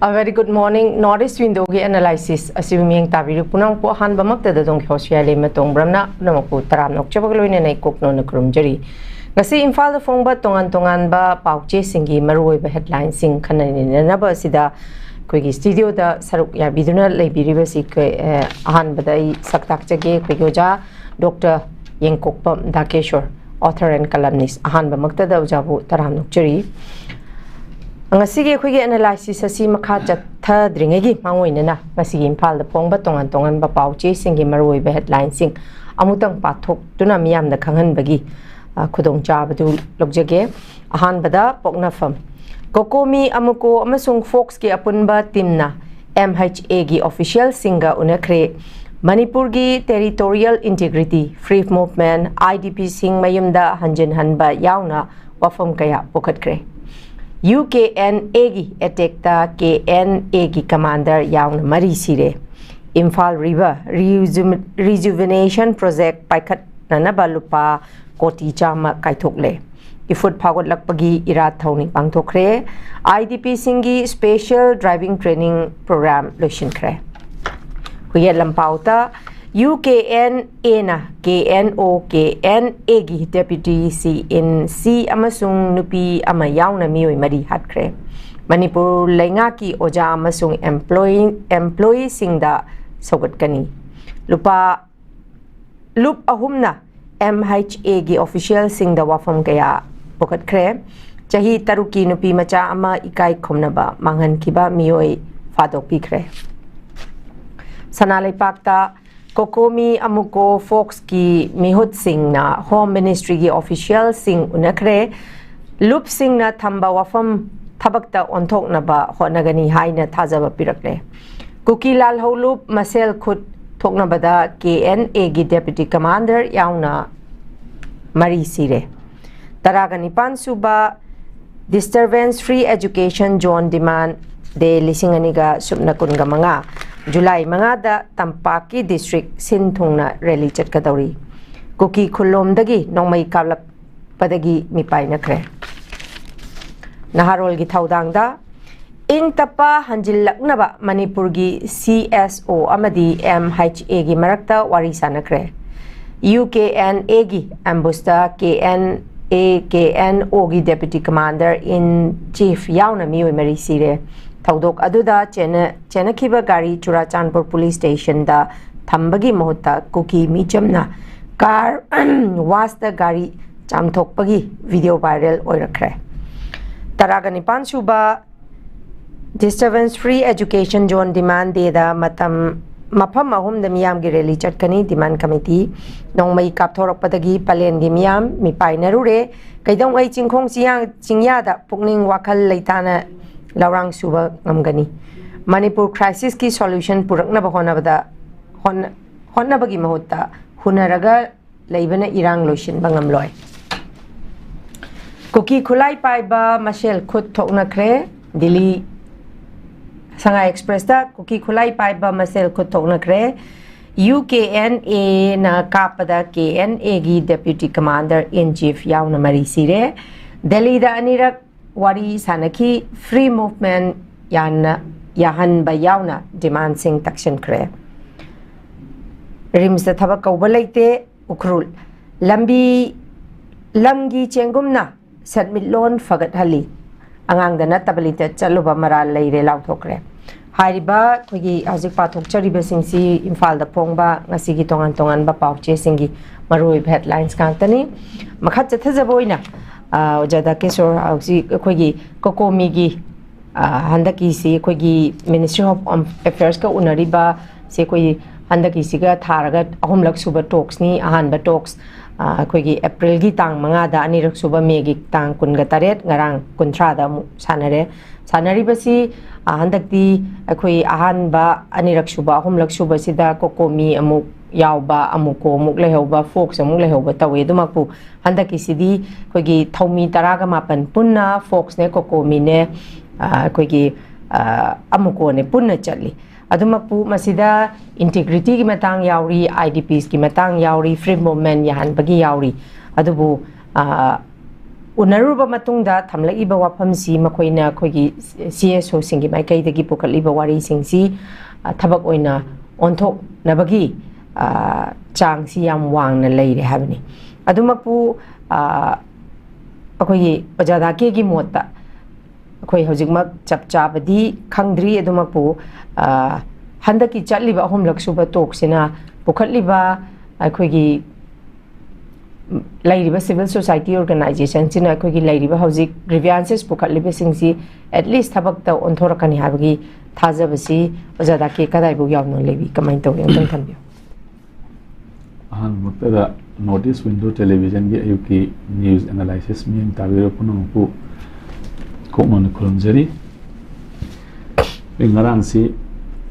A very good morning. Northeast window gi analysis asibimeng tabiru punang po han bamak da dong HEEYAILEIMA tong bramna namapu taram nok chabagloin nei kokno na krumjari ngasi imphal da phongba tongan ba pauche singi maroi ba headline sing khanani na ba sida koigi studio da saruk ya biduna leibiriba si han badai saktak jage koigoja Dr. YENGKOKPAM DHAKESHWOR author and columnist han bamak da ujabu taram nok chari ngasi gi analysis asi makha chatha dringegi mangoinena ngasi gi imphal da phongba tongan ba pauche singi maroi ba headline sing amutang pathok tuna miyam da khanghan bagi khudong chabadu logjage ahan bada poknafam kokomi amuko amasung fox ki apunba timna MHA gi official singa unakre manipur gi territorial integrity free movement IDP sing mayumda hanjin hanba yauna wafam kaya pokatkre UKNA gi attack ta KNA gi commander yaun mari sire Imphal River rejuvenation project paikhat nana balupa koti chama kaithokle ifut phagot lakpagi ira thawni pangthokre IDP singi special driving training program loishin khre kuye lampauta UKNA na KNA gi deputy CNC amasung nupi ama yauna mioi mari hatkre manipur lenga ki oja amasung employee singda sogat kani lupa lup ahumna MHA gi official singda wafam kaya pokat kre chahi taruki nupi macha ama ikai khomnaba manghan kiba mioi fadok pikre sanalai pakta kokomi amuko fox ki mihut sing na home ministry gi official sing unakre lup sing na thamba wafam thabakta onthok na ba honagani haina thajaba pirakle kukilal holup masel khut thokna bada KNA gi deputy commander yauna mari sire taragani pansuba disturbance free education zone demand de lisinganiga subna kunga manga July manga da Tampaki district sinthungna rally chatkadauri kuki khulom dagi nongmai kablap padagi mipai nakre naharol gi thaudang da ing tapa hanjil laknaba manipur gi CSO amadi MHA gi marakta wari sanakre UKNA gi ambusta KNO gi deputy commander in chief yauna mioi mari sire Thaudok aduda chena kiba gari Churachandpur police station da thambagi mohota kuki michamna car wasta gari chamthokpagi video viral oirakre taragani pansuba disturbance free education zone demand de da matam mafam ahum da miyam gi rally chatkani demand committee nongmai kapthorokpadagi palen gi miyam mi painarure kaidong ai chingkhong chingya da pukning wakhal leitana laurang suba ngamgani manipur crisis ki solution purakna bahona bada honna bagi mahutta hunaraga leibana irang loishin bangam loi kuki khulai pai ba mashel khut thokna kre Delhi Shanghai Express da kuki khulai pai ba mashel khut thokna kre UKNA na kapada KNA gi deputy commander in chief yauna mari sire Delhi da anirak wari sanaki free movement yahan bayauna demand sing takshin kre rims da thaba kauba leite ukrul lamgi chengumna submit loan fagat hali angang da natabalita chaluba maral leire lauthokre hariba kogi hauzik pathok chariba singsi imphal da phongba ngasi gi tongan ba pauche singi maroi headlines kangtani makhat chathajaboina DHAKESHWOR akoigi kokomi gi handaki si akoigi Ministry of Affairs ka unariba se akoigi handaki siga tharaga ahumlak suba talks ni ahanba talks akoigi April gi tang manga da anirak suba May gi tang kunga taret ngarang kunthra da sanariba si handakti akoi ahanba anirak suba ahumlak suba sida kokomi amuk yauba amuko amuk lehoba fox amuk lehoba tawe dumakpu handaki sidi koigi thaumi taraga mapan punna fox ne kokomi ne koigi amuko ne punna chatli adumakpu masida integrity gi matang yauri IDPs gi matang yauri free movement yahan bagi yauri adubu उनरुबा मतुंगदा थमलगिबा वाफमसी मखोइना खोगी CSO सिंगी माइकैदगी पुखलिबा वारी सिंगसी थबक ओइना ओंथोक नबगी चांगसी याम वांगना लेरे हाबनी अदुमकपु अखोगी ओजादाके की मोता अखोई हौजिकमक चपचाबदी खंगद्री अदुमकपु हंदकी चटलिबा अहुमलकसुबा टोकसिना पुखलिबा अखोगी लाइरिबा सिविल सोसाइटी ऑर्गेनाइजेशन सिना अखोगी लाइरिबा हौजिक ग्रीवियंसेस पुखलिबा सिंगसी एटलीस्ट थबकता ओंथोरकनी हाबगी थाजबसी ओजादाके कदाइबु यावनो लेबी कमाइन तौगे अंतन थंबियो अहमतदा नोटिस विंडो टेलीविजन की अयुकी न्यूज एनालिसिस में ताबीर पुनमपु कोमन खुलमजरी इंगरांग सी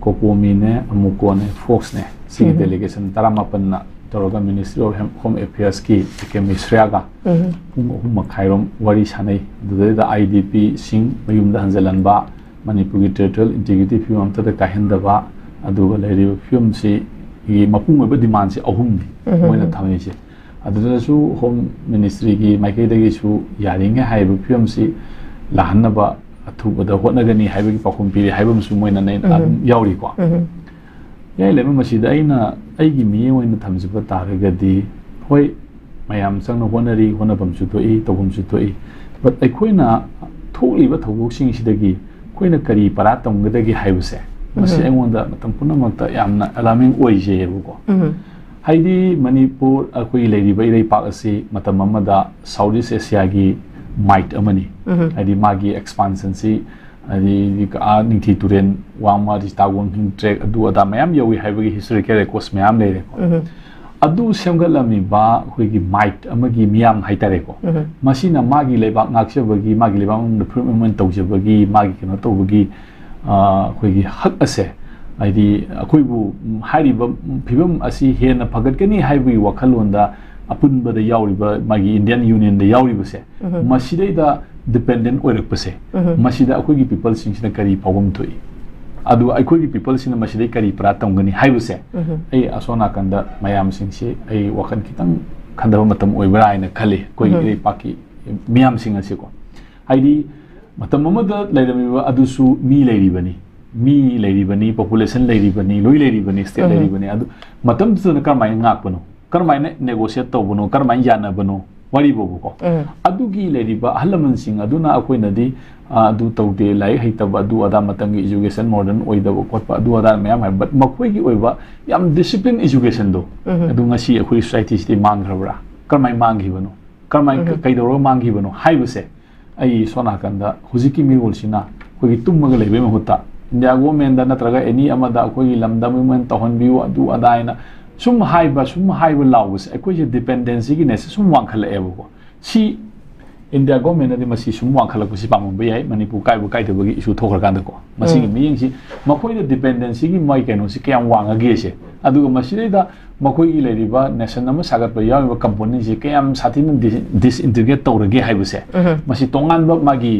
कोपोमी ने अमुको ने फोक्स ने सी डेलीगेशन तरामापन तौरगा मिनिस्ट्री ऑफ होम अफेयर्स की केमिस्ट्रियागा पुंग मखाइरोम वारी सानै दुदैदा IDP सिंग मयुमदा हंजलनबा मणिपुर की टेरिटोरियल इंटीग्रिटी फिल्म अमतदा काहिंदबा अदुगा लेरि फिल्म सी ये मपुंग में डिमांड से अहुम मोइना थामेसे अदुदसु होम मिनिस्ट्री की माइकेदगिसु यारिंगे हाइबु फिल्म सी लाहनबा अथुबदा होनगनी हाइबगी पाखुम पिरि हाइबमसु मोइना नै यावरी को याइलेमा मसिदा आइना आइगी मिये ओइना थमजिबा तारगदी होय मयाम संगना होनरी होनबमसु तोइ तोबमसु तोइ बट अखोइना थोलिबा थौबोक्सिंग सिदगी कोइना करी परा तमगदगी हाइबसे मसी ऐंगोंदा मतम पुनमक्ता यामना अलार्मिंग ओइजेबको हाइदी मणिपुर अखोई लेरिबा इरैपाक असि मतम अमदा साउथ ईस्ट एशिया की माइट अमनी हाइदी मागी एक्सपांशन सी हाइदी निंथि तुरेन वामा दिस्तागोन हिंग ट्रेक अदु अदा मयाम यौई हाइबगी हिस्टोरिकल रेकॉर्ड्स मयाम लेरेको अदु सेमगलमीबा अखोइगी माइट अमगी मियाम हाइतारेको मसीना मागी लेबाक नाक्सेबगी मागी लेबाक डिप्लोमेंट तौजबगी मागी केनो तौबगी अखोइगी हक असे हाइदी अखोइबु हाइरिबा फिबम असी हेना फगतकनी हाइबगी वखलोंदा अपुनबदा यावरिबा मागी इंडियन यूनियन दा यावरिबसे मसीदैदा डिपेंडेंट ओइरकपसे मसीदा अखोइगी पीपल सिंगसिना करी फावम थोइ अदु अखोइगी पीपल सिना मसीदै करी प्रा तंगनी हाइबसे ए असोना कंदा मयाम सिंगसे ए वखन खितंग खंदबा मतम ओइबरा आइना खले कोइ रे पाकी मियाम सिंग असेको हाइदी मतम अमदा लेरमिबा अदुसु मी लेरिबनी पॉपुलेशन लेरिबनी लोई लेरिबनी स्टेट लेरिबनी अदु मतम तुना करमाय ngakpano करमाय नेगोशिएट तौबनो करमाय यानबनो वारिबोको अदुगी लेरिबा हलमन सिंग अदुना अखोइनदी अदु तौदे लाई हैतबा अदु अदा मतंगी एजुकेशन मॉडर्न ओइदबो कोटपा अदु अदा मयाम है बट मखोइगी ओइबा याम डिसिप्लिन एजुकेशन दो अदु ngasi अखोइ सोसाइटी सिटी मांगरबरा करमाय मांगिबनो करमाय कैदोरो मांगिबनो हाइबसे आई सोना कंदा हुजिकी मिरोलसिना कोई तुमगा लेबे महुता इंडिया गवर्नमेंट दा नत्रगा एनी अमदा कोई लमदा मूवमेंट तहनबिउ अदु अदाइना सुम हाइबा लाउस अखोइ डिपेंडेंसी की नेस सुम वांखलएबो सी इंडिया गवर्नमेंट दी मसी सुम वांखलकुसी पामबे याय मणिपुर काइबो काइदबगी इशू थोखरकांदको मसी मियंगसी मखोइ डिपेंडेंसी की मै कैनोसी कयाम वांगगेसे अदुगा मसीदा मखोइ लेरिबा नेशन अमा सागतबा यावबा कंपोनेंट से कयाम साथिन डिसइंटीग्रेट तौरगे हाइबसे मसी तोंगानबा मागी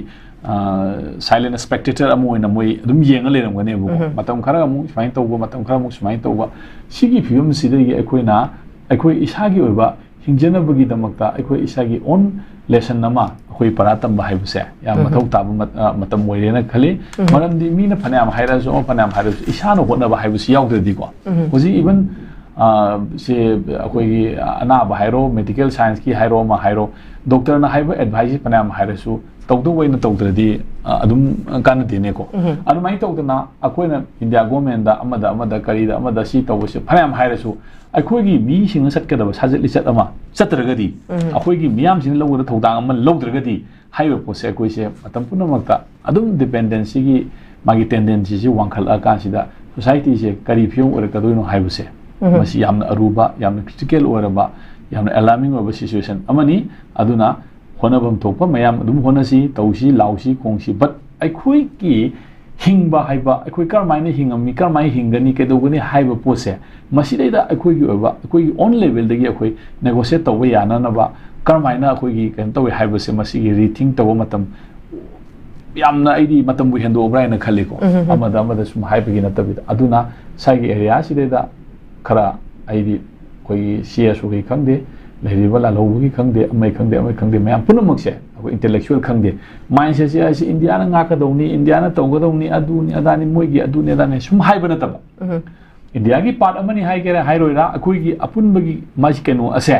साइलेंट स्पेक्टेटर अमोइना मोइ अदुम येंगा लेरमगनेबो मतम खरा अमु सुमाइन तौबा मतम खरा अमु सुमाइन तौबा सिगी फिल्म सिदगी अखोइना अखोइ इसागी ओइबा हिंजनबगी दमकता अखोइ इसागी ओन लेसन नमा अखोइ परा तंबा हाइबसे या मथौ ताब मतम मोइरेना खले मरमदि मीना फनाम हाइराजो फनाम हाइराजो इसानो होनबा हाइबसे यावददिको होजि इवन से अखोइ अनाबा हाइरो मेडिकल साइंस की हाइरो मा हाइरो डॉक्टर ना हाइबा एडवाइस फनाम हाइरसु तौदो वैना तौदरदी अदुम कानदेनेको अदुमाइ तौदना अखोइना इंडिया गवर्नमेंट दा अमदा करीदा अमदा सी तौबसे फनाम हाइरसु अखोइगी मी सिंग सटकदबा साजत लिचत अमा चतरगदी अखोइगी मियाम सिन लौगदा थौदांग अमा लौद्रगदी हाइबा पोसे अखोइसे मतम पुनमक्ता अदुम डिपेंडेंसी की मागी टेंडेंसी से वांखल अकासिदा सोसाइटी से करी फियों ओरकदोइनो हाइबसे मसी यामना अरुबा यामना क्रिटिकल ओरबा यामना अलार्मिंग ओरबा सिचुएशन अमनी अदुना होनबम थोपा मयाम अदुम होनसी तौसी लाउसी खोंसी बट अखोइ की हिंगबा हाइबा अखोइ करमाइना हिंगमी करमाइ हिंगनी केदोगनी हाइबा पोसे मसीदैदा अखोइ की ओबा अखोइ ऑन लेवल दगी अखोइ नेगोशिएट तौबा याननबा करमाइना अखोइ की कैन तौबे हाइबसे मसीगी रीथिंक तौबा मतम यामना आइदी मतम बु हेंदो ओब्राइना खलेको अमदा सुम हाइबगी नतबिदा अदुना सागी एरिया सिदैदा खरा आइदी कोई CSO की खंगदे लेरिबा लालौबगी खंगदे अमै खंगदे मैम पुनमकसे अखो इंटेलेक्चुअल खंगदे माइंडसेट से आसी इंडिया ना ngakadawni इंडिया ना तौगदawni अदुनी अदानी मोइगी अदुनी अदानी सुम हाइबा नतबा इंडिया की पार्ट अमनी हाइगेरा हाइरोइरा अखोइगी अपुनबगी मासी केनो असे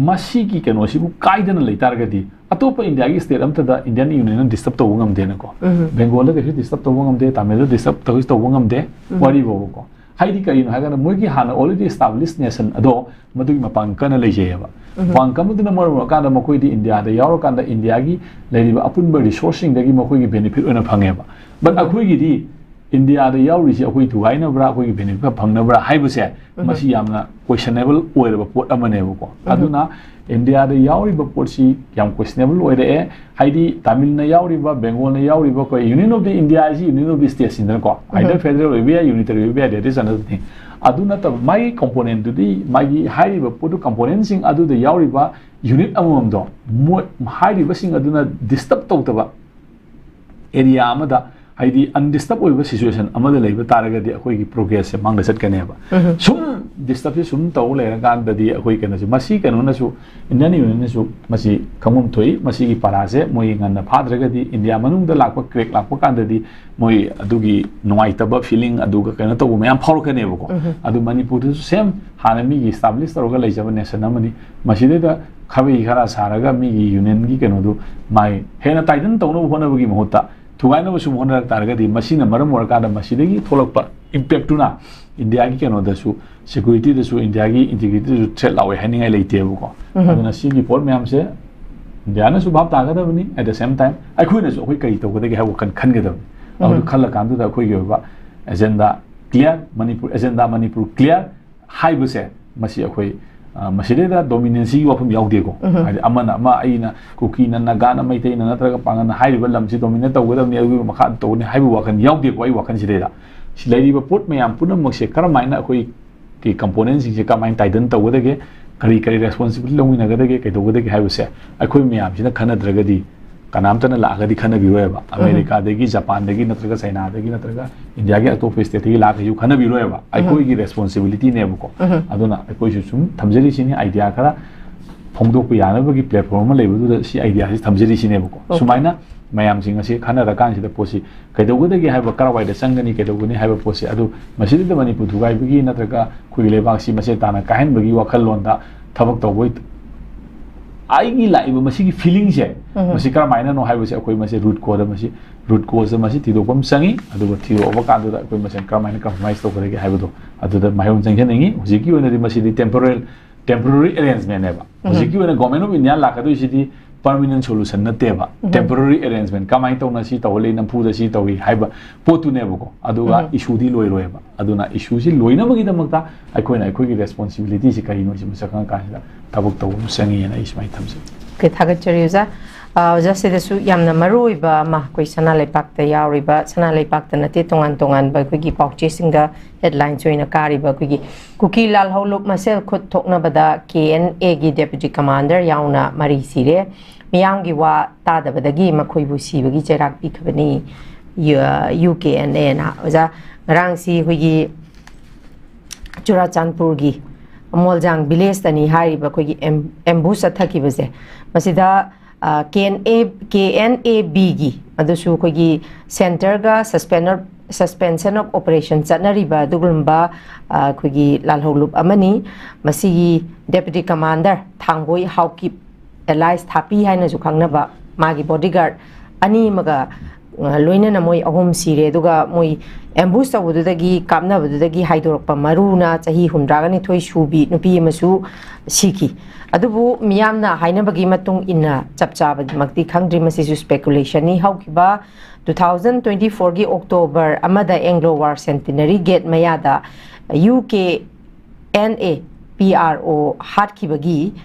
मासी की केनो सिबु काइदना लेतारगदी अतोप इंडिया की स्टेट अमतदा इंडियन यूनियन डिस्टर्ब तौब ngamdenako बेंगोल के डिस्टर्ब तौब ngamde तमिल डिस्टर्ब तौब ngamde वरी बोको हाइदी करिनो हागना मोइगी हाना ऑलरेडी एस्टैब्लिश नेशन अदो मदुगी मपांग कना लेजेयबा पांगकमदुना मरमो कांदा मकोइदी इंडिया दा यारो कांदा इंडिया की लेरिबा अपुनबा रिसोर्सिंग दगी मकोइगी बेनिफिट ओना फंगेबा बट अखोइगी इंडिया दा याउरिसि अखोइ थुगाइनब्रा अखोइगी बेनिफिट फंगनब्रा हाइबसे मसी यामना क्वेश्चनेबल ओइरबा पोट अमनेबको अदुना इंडिया दा याउरिबा पोटसी याम क्वेश्चनेबल ओइरे हाइदी तमिल ना याउरिबा बेंगोल ना याउरिबा को union of the India is union of the states इनको आइदर फेडरल ओइबिया यूनिटरी ओइबिया that is another thing aduna ta mai component dudi magi hairiba podu component sing adu da yauriba unit amom do hairiba sing aduna disturb tawtaba area amada haidi undisturb oiba situation amada leiba taragadi akoi gi progress se mangda sat kaneba sum disturb se sum taw lera gan dadi akoi kana su masi kana na su indian union na su masi khamum thoi masi gi para se moi ngan na phadragadi india manung da lakpa crack lakpa kan dadi moi adugi noi taba feeling aduga kana taw mayam phawr kaneba ko adu manipur su same hana mi gi establish taroga leijaba nation amani masi da khabi khara saraga mi gi union gi kana du mai hena titan taw no hona bagi mohota थुगाइनो बसु मोहन तारगदी मसीना मरम वरकादा मसीदगी थोलकपा impact टुना इंडिया की केनो दसु सिक्योरिटी दसु इंडिया की इंटीग्रिटी दसु थ्रेट लावे हैनिंगाइ लेतेबको अदुना सिगी पोर मैम से इंडिया ना सुभाव तागदबनी एट द सेम टाइम अखुइना सु अखुइ कई तोगदगी हाव कन खनगदब अदु खल्ला कांदु दा अखुइ गेबा agenda clear Manipur agenda Manipur clear हाइबसे मसी अखुइ मसीदेदा डोमिनेंसी वफम याउदेको हादि अमना अमा आइना कुकी ना नागाना मैतै ना नत्रगा पांगना हाइबा लमसी डोमिनेट तौगदबनी अगु मखा तौने हाइबु वखन याउदेको आई वखन सिदेदा सिलाइबा पोट मयाम पुनमसे करमाइना अखोइ की कंपोनेंट सिंग से कमाइन टाइटन तौगदगे करी करी रेस्पोंसिबिलिटी लौमिनगदगे कैतौगदगे हाइबसे अखोइ मयाम सिना खनद्रगदी कनामतना लागदी खनबिरोयबा अमेरिका दगी जापान दगी नत्रगा चाइना दगी नत्रगा इंडिया के अतोप स्टेट दगी लागयु खनबिरोयबा अखोइ की रेस्पोंसिबिलिटी नेबको अदुना अखोइ सुम थमजरी सिनी आइडिया खरा फोंदोक यानबगी प्लेटफॉर्म लेबदु सी आइडिया सि थमजरी सिनेबको सुमाइना मयाम सिंग असि खनरा कानसिदा पोसि कैदौगदगी हाइबा करवाइदा संगनी कैदौगनी हाइबा पोसि अदु मसिदिदा मणिपुर थुगाइबगी नत्रगा खुइलेबाक्सि मसे ताना काहनबगी वखल लोंदा थबक तौबोइ आईगी लाइब मसीगी फीलिंग से मसी करमाइना नो हाइबसे अखोइ मसे रूट कोज मसी थिदोपम संगी अदुबो थिदोबा कांदुदा अखोइ मसे करमाइना कंप्रोमाइज तौगरेगे हाइबदो अदुदा माइहोम जंगनेंगी हुजिकी ओनदि मसीदी टेम्पररी अरेंजमेंट नेबा हुजिकी ओना गवर्नमेंट ऑफ इंडिया लाकदोइसिदी परमानेंट सोल्यूशन नतेबा टेम्पररी अरेंजमेंट कमाइ तौना सी तौले नफुदा सी तौई हाइबा पोतु नेबको अदुगा इशू दी लोइरोयबा अदुना इशू सी लोइनबगी दमकता अखोइना अखोइगी रेस्पोंसिबिलिटी सी करिनो सी मसका कासिदा थबक तौम संगीना इसमाइ थमसे के थागचरिजा जसेदसु यामना मरुइबा मा कोइ सना लेपाक्ता याउरिबा सना लेपाक्ता नते तोंगान तोंगान बा कोइगी पाउचेसिंगदा हेडलाइन्स ओइना कारिबा कोइगी कुकी लाल हौलुक मसेल खुद थोकनबदा केएनए गी डेप्यूटी कमांडर याउना मरी सिरे मियांगी वा तादबदगी मखोइबु सिबगी चेराक पिखबनी यूकेएनए ना ओजा रांगसी हुइगी चुराचांदपुर गी मोलजांग विलेज तनी हारिबा कोइगी एम्बुस अथकिबसे मसिदा KNAB गी अदुसु कोइगी सेंटर गा सस्पेंशन ऑफ ऑपरेशन चनरिबा दुगुलुंबा कोइगी लालहौलुप अमनी मसिगी डेप्यूटी कमांडर थांगोई हाउकी एलाइस थापी हाइना जु खंगनबा मागी बॉडीगार्ड अनि मगा लोइना मोई अहोम सिरे दुगा मोई एम्बुस तबुदगी कामनबुदगी हाइदोरपा मरुना चाही हुंद्रागनी थोई सुबी नुपी मसु सिकी अदुबु मियामना हाइनबगी मतुंग इना चपचाबमक्ति खंग्द्रि मसिसु स्पेकुलेशन नि हौकिबा 2024 गी अक्टोबर अमदा एंग्लो वार सेंटिनरी गेट मयादा UKNA PRO हाटखिबगी